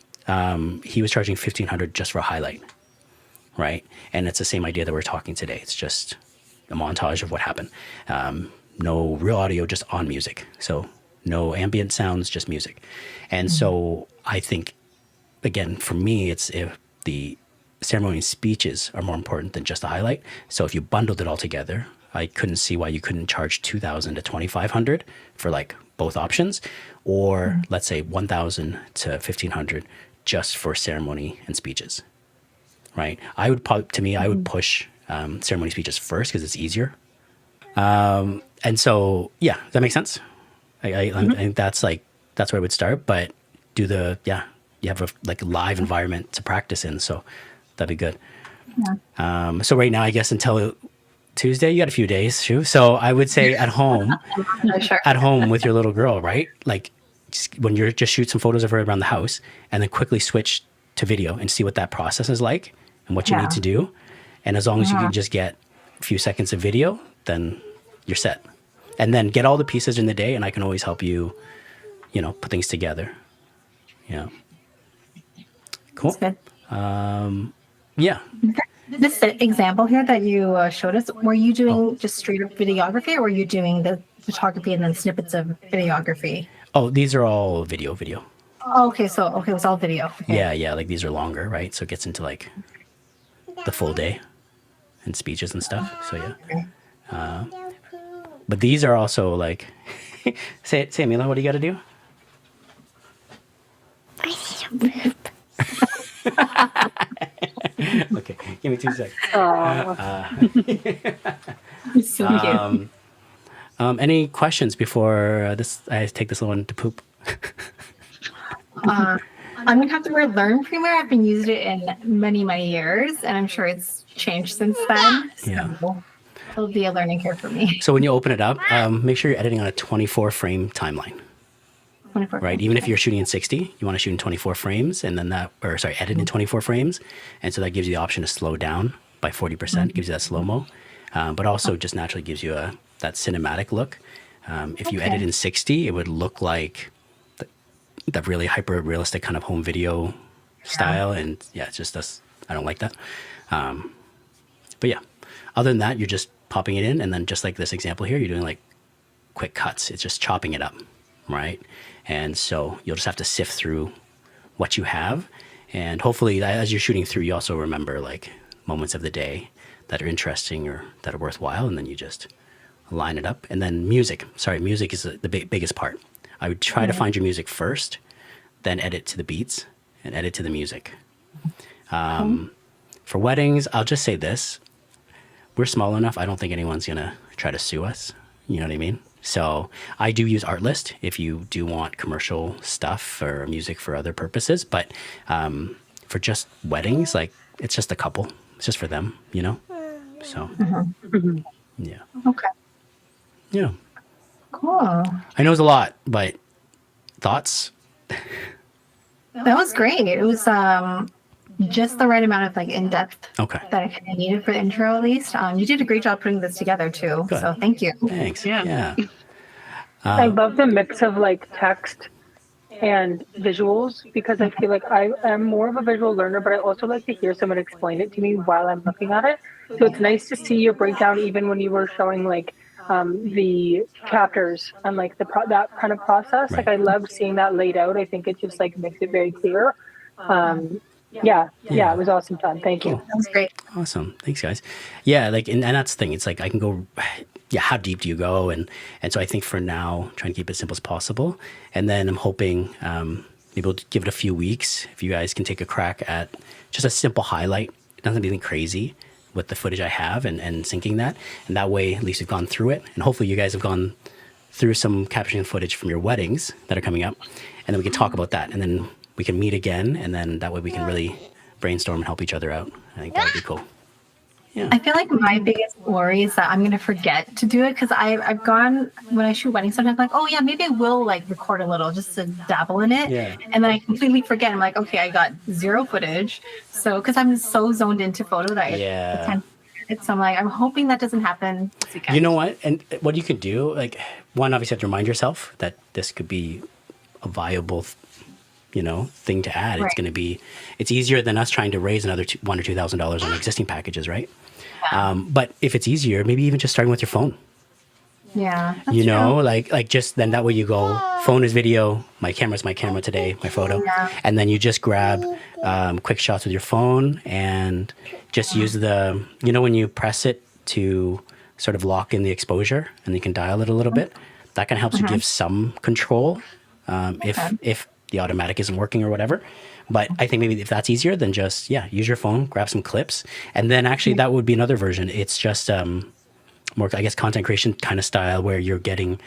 he was charging $1,500 just for a highlight, right? And it's the same idea that we're talking today. It's just a montage of what happened. No real audio, just on music. So no ambient sounds, just music. And so I think, again, for me, it's if the ceremony and speeches are more important than just a highlight. So if you bundled it all together, I couldn't see why you couldn't charge $2,000 to $2,500 for like both options, or let's say $1,000 to $1,500 just for ceremony and speeches, right? I would push ceremony speeches first because it's easier. And so, yeah, does that make sense? I think that's where I would start, but you have a like live environment to practice in. So that'd be good. Yeah. So right now, I guess until Tuesday, you got a few days, Shu. So I would say at home, at home with your little girl, right? Like when you're just shoot some photos of her around the house and then quickly switch to video and see what that process is like and what you need to do. And as long as you can just get a few seconds of video, then you're set. And then get all the pieces in the day, and I can always help you, put things together. Yeah. Cool. Yeah. This example here that you showed us, were you doing just straight up videography, or were you doing the photography and then snippets of videography? Oh, these are all video. Oh, okay, it was all video. Okay. Yeah, like these are longer, right? So it gets into like the full day and speeches and stuff. So yeah. But these are also like, say Mila, what do you got to do? I need to poop. Okay, give me 2 seconds. So cute. Any questions before I take this little one to poop? I'm gonna have the word learn Premiere. I've been using it in many, many years, and I'm sure it's changed since then. So it'll be a learning curve for me. So when you open it up, make sure you're editing on a 24 frame timeline. 24 right? Even if you're shooting in 60, you want to shoot in 24 frames and then edit in 24 frames. And so that gives you the option to slow down by 40%, gives you that slow-mo, but also just naturally gives you that cinematic look. If you edit in 60, it would look like that really hyper-realistic kind of home video style. And it's just I don't like that. But yeah, other than that, you're just popping it in. And then just like this example here, you're doing like quick cuts. It's just chopping it up, right? And so you'll just have to sift through what you have. And hopefully as you're shooting through, you also remember like moments of the day that are interesting or that are worthwhile. And then you just line it up. And then music is the biggest part. I would try to find your music first, then edit to the beats and edit to the music. For weddings, I'll just say this. We're small enough. I don't think anyone's going to try to sue us. You know what I mean? So I do use Artlist if you do want commercial stuff or music for other purposes. But for just weddings, like it's just a couple. It's just for them, So, yeah. Okay. Yeah. Cool. I know it's a lot, but thoughts? That was great. It was just the right amount of like in depth Okay. that I kind of needed for the intro at least. You did a great job putting this together too. Good. So thank you. Thanks. Yeah. Yeah. I love the mix of like text and visuals because I feel like I am more of a visual learner, but I also like to hear someone explain it to me while I'm looking at it. So it's nice to see your breakdown, even when you were showing like the chapters and like that kind of process. Right. Like I love seeing that laid out. I think it just like makes it very clear. Yeah, it was awesome, Tom. Thank you. That was great. Awesome. Thanks, guys. Yeah, like, and that's the thing. It's like I can go, yeah, how deep do you go? And so I think for now, trying to keep it simple as possible. And then I'm hoping maybe we'll give it a few weeks. If you guys can take a crack at just a simple highlight, it doesn't be anything crazy with the footage I have and syncing that. And that way, at least we've gone through it. And hopefully you guys have gone through some capturing footage from your weddings that are coming up. And then we can talk about that. And then we can meet again. And then that way we can really brainstorm and help each other out. I think that would be cool. Yeah. I feel like my biggest worry is that I'm going to forget to do it because I've gone, when I shoot weddings, sometimes I'm like, oh yeah, maybe I will like record a little just to dabble in it. Yeah. And then I completely forget. I'm like, okay, I got zero footage. So, because I'm so zoned into photo that Yeah. I tend to forget it. So I'm like, I'm hoping that doesn't happen this weekend. You know what? And what you could do, like, one, obviously, you have to remind yourself that this could be a viable, thing to add. Right. It's going to be, it's easier than us trying to raise another $1,000 or $2,000 on existing packages, right? Yeah. But if it's easier, maybe even just starting with your phone. Yeah. That's You true. know, like just then that way you go, phone is video, my camera's my camera today, my photo. Yeah. And then you just grab quick shots with your phone and just use the, when you press it to sort of lock in the exposure and you can dial it a little bit, that kind of helps you give some control if the automatic isn't working or whatever. But I think maybe if that's easier, then just, use your phone, grab some clips. And then actually that would be another version. It's just more, I guess, content creation kind of style where you're getting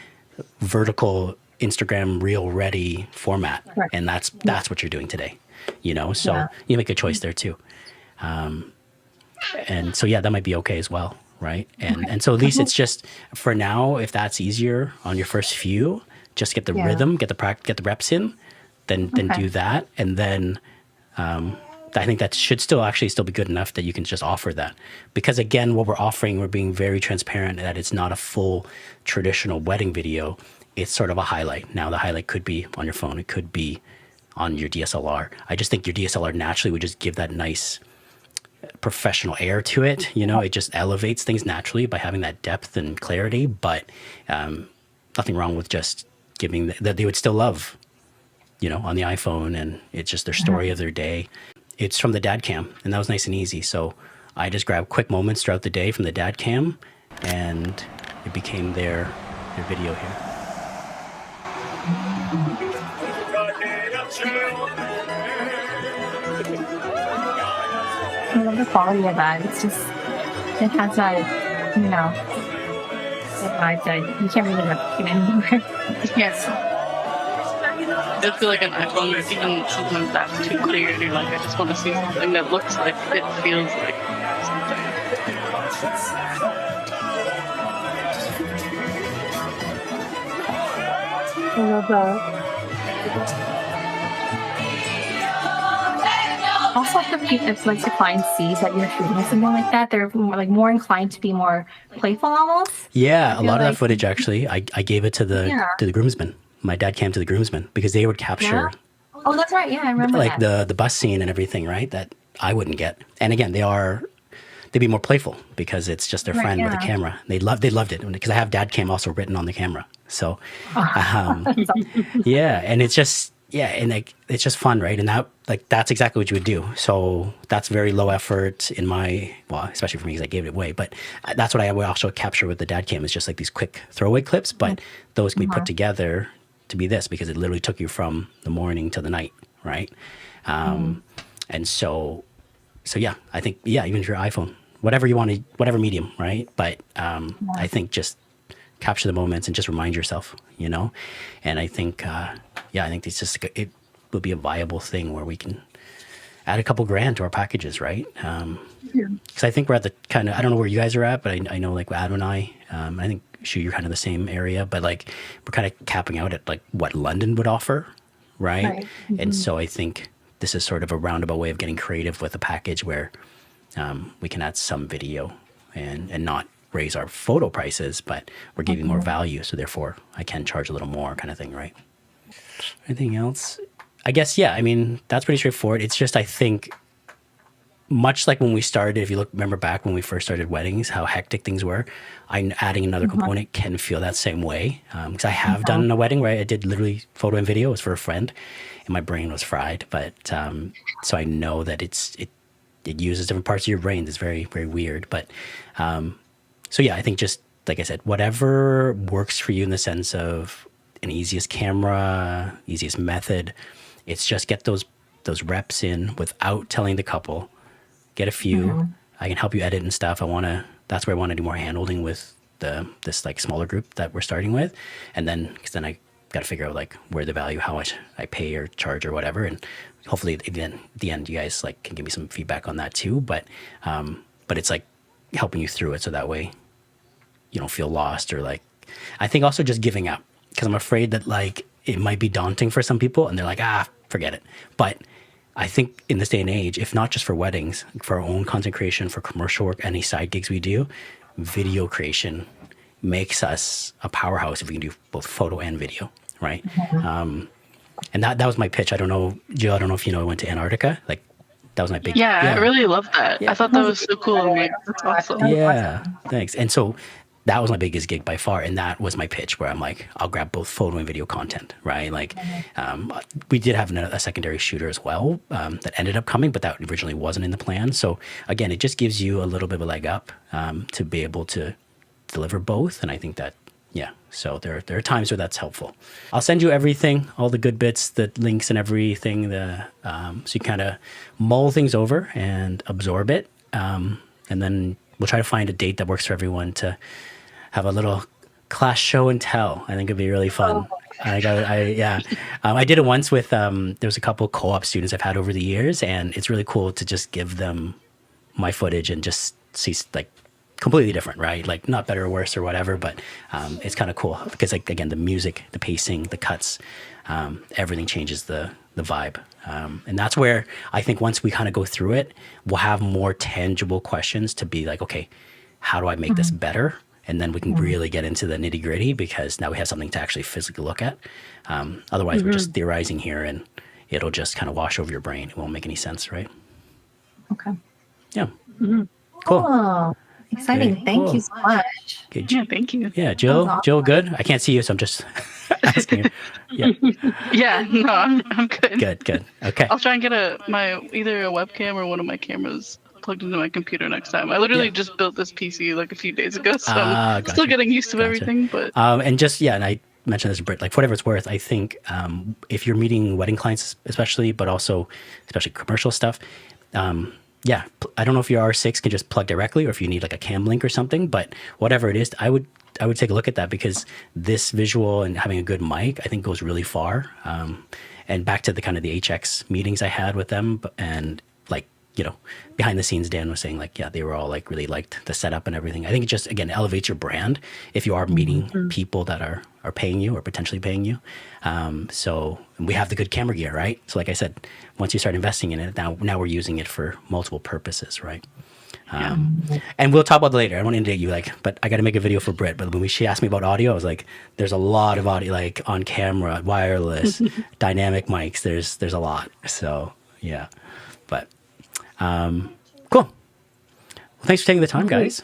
vertical Instagram reel ready format. Right. And that's what you're doing today, so Yeah. you make a choice there too. And so, that might be okay as well. Right. And so at least it's just for now, if that's easier on your first few, just get the rhythm, get the reps in, then do that. And then I think that should still be good enough that you can just offer that. Because again, what we're offering, we're being very transparent that it's not a full traditional wedding video. It's sort of a highlight. Now the highlight could be on your phone. It could be on your DSLR. I just think your DSLR naturally would just give that nice professional air to it. It just elevates things naturally by having that depth and clarity. But nothing wrong with just giving that they would still love, on the iPhone, and it's just their story of their day. It's from the dad cam, and that was nice and easy. So I just grabbed quick moments throughout the day from the dad cam, and it became their video here. I love the quality of that. It's just, it has that, that vibe that you can't really replicate anywhere. Yes. I just feel like an iPhone, even sometimes that's too clear, and you're like, I just want to see something that looks like it feels like something. I love that. Also, if like the client sees that you're shooting something like that, they're more inclined to be more playful almost. Yeah, a lot of that like- footage actually, I gave it to the groomsmen. My dad came to the groomsmen because they would capture Oh, that's right. Yeah, I remember like that. the bus scene and everything, right? That I wouldn't get. And again, they'd be more playful because it's just their Right, friend with a yeah. camera. They loved it because I have dad cam also written on the camera. So yeah, and it's just and like it's just fun, right? And that's exactly what you would do. So that's very low effort in especially for me because I gave it away. But that's what I would also capture with the dad cam is just like these quick throwaway clips. But those can be put together to be this because it literally took you from the morning to the night, right? And so I think even if your iPhone, whatever you want to, whatever medium, right? But I think just capture the moments and just remind yourself, And I think I think it's just it will be a viable thing where we can add a couple grand to our packages, right? Because I think we're at the kind of, I don't know where you guys are at, but I know like Adam and I think you're kind of the same area, but like we're kind of capping out at like what London would offer, right? Right. And so I think this is sort of a roundabout way of getting creative with a package where we can add some video and not raise our photo prices, but we're giving more value. So therefore I can charge a little more kind of thing, right? Anything else? I guess, yeah, I mean, that's pretty straightforward. It's just, I think, much like when we started, if you remember back when we first started weddings, how hectic things were, adding another component can feel that same way. Because I have done a wedding where I did literally photo and video. It was for a friend, and my brain was fried. But so I know that it uses different parts of your brain. It's very, very weird. But so yeah, I think just like I said, whatever works for you in the sense of an easiest camera, easiest method, it's just get those reps in without telling the couple. Get a few. I can help you edit and stuff. That's where I want to do more hand-holding with this like smaller group that we're starting with. And then, because then I got to figure out like where the value, how much I pay or charge or whatever. And hopefully at the end, you guys like can give me some feedback on that too. But it's like helping you through it. So that way you don't feel lost or like, I think also just giving up, because I'm afraid that like it might be daunting for some people and they're like, forget it. But I think in this day and age, if not just for weddings, for our own content creation, for commercial work, any side gigs we do, video creation makes us a powerhouse if we can do both photo and video, right? And that was my pitch. I don't know, Jill, I don't know if you know, I went to Antarctica. Like that was my big... Yeah, I really love that. Yeah. I thought that was so cool. I'm like, that's awesome. Yeah, thanks. And so that was my biggest gig by far. And that was my pitch where I'm like, I'll grab both photo and video content, right? Like we did have a secondary shooter as well that ended up coming, but that originally wasn't in the plan. So again, it just gives you a little bit of a leg up to be able to deliver both. And I think that, yeah, so there are times where that's helpful. I'll send you everything, all the good bits, the links and everything, so you kind of mull things over and absorb it. And then we'll try to find a date that works for everyone to have a little class show and tell. I think it'd be really fun. I did it once with, there was a couple co-op students I've had over the years, and it's really cool to just give them my footage and just see like completely different, right? Like not better or worse or whatever, but it's kind of cool because like, again, the music, the pacing, the cuts, everything changes the vibe. And that's where I think once we kind of go through it, we'll have more tangible questions to be like, okay, how do I make this better? And then we can really get into the nitty gritty because now we have something to actually physically look at. Otherwise, we're just theorizing here and it'll just kind of wash over your brain. It won't make any sense, right? Okay. Yeah. Cool. Oh, exciting. Thank you so much. Okay, Yeah, thank you. Yeah, Jill, awesome. Jill, good? I can't see you, so I'm just asking you. Yeah, Yeah, no, I'm good. good. Okay. I'll try and get either a webcam or one of my cameras plugged into my computer next time. I literally just built this PC like a few days ago, so I'm gotcha. still getting used to everything. But and just, and I mentioned this to Britt, like for whatever it's worth, I think if you're meeting wedding clients especially, but also especially commercial stuff, I don't know if your R6 can just plug directly or if you need like a cam link or something, but whatever it is, I would take a look at that because this visual and having a good mic, I think goes really far. And back to the kind of the HX meetings I had with them and like, behind the scenes, Dan was saying like, yeah, they were all like really liked the setup and everything. I think it just, again, elevates your brand if you are meeting people that are paying you or potentially paying you. So we have the good camera gear, right? So like I said, once you start investing in it, now we're using it for multiple purposes, right? And we'll talk about it later. I don't want to inundate you, but I got to make a video for Britt. But when she asked me about audio, I was like, there's a lot of audio, like on camera, wireless, dynamic mics. There's a lot. So yeah, but cool. Well, thanks for taking the time, guys.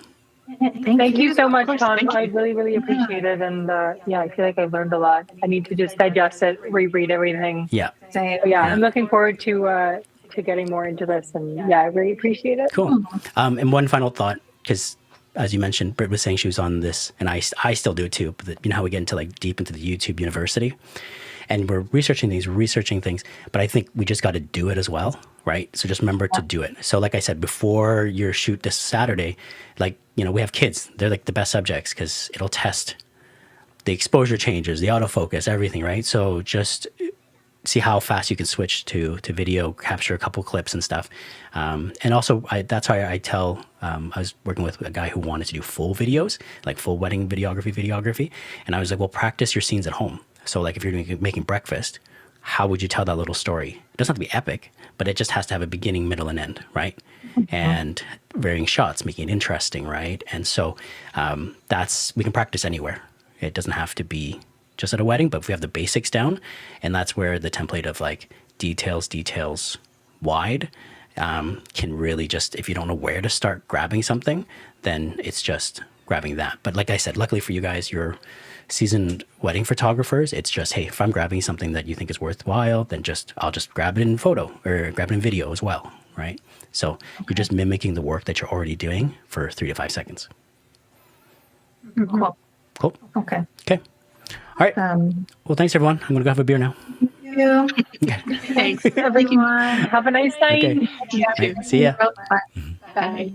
Thank you so much, Tom. Thank you. I really, really appreciate it. And I feel like I've learned a lot. I need to just digest it, reread everything. Yeah. I'm looking forward to getting more into this. And I really appreciate it. Cool. And one final thought, because as you mentioned, Britt was saying she was on this, and I still do it too. But how we get into like deep into the YouTube university, and we're researching things. But I think we just got to do it as well, right? So just remember to do it. So like I said, before your shoot this Saturday, we have kids. They're like the best subjects because it'll test the exposure changes, the autofocus, everything, right? So just see how fast you can switch to video, capture a couple clips and stuff. And also, that's how I tell, I was working with a guy who wanted to do full videos, like full wedding videography. And I was like, well, practice your scenes at home. So like if you're making breakfast, how would you tell that little story? It doesn't have to be epic, but it just has to have a beginning, middle, and end, right? And varying shots, making it interesting, right? And so we can practice anywhere. It doesn't have to be just at a wedding, but if we have the basics down, and that's where the template of like details wide can really just, if you don't know where to start grabbing something, then it's just grabbing that. But like I said, luckily for you guys, you're seasoned wedding photographers. It's just, hey, if I'm grabbing something that you think is worthwhile, then I'll just grab it in photo or grab it in video as well, right? So you're just mimicking the work that you're already doing for 3 to 5 seconds. Cool. Cool. Okay. Okay. All right. Well, thanks everyone. I'm gonna go have a beer now. You. Thanks. Everyone. Have a nice night. Okay. See ya. Bye. Bye.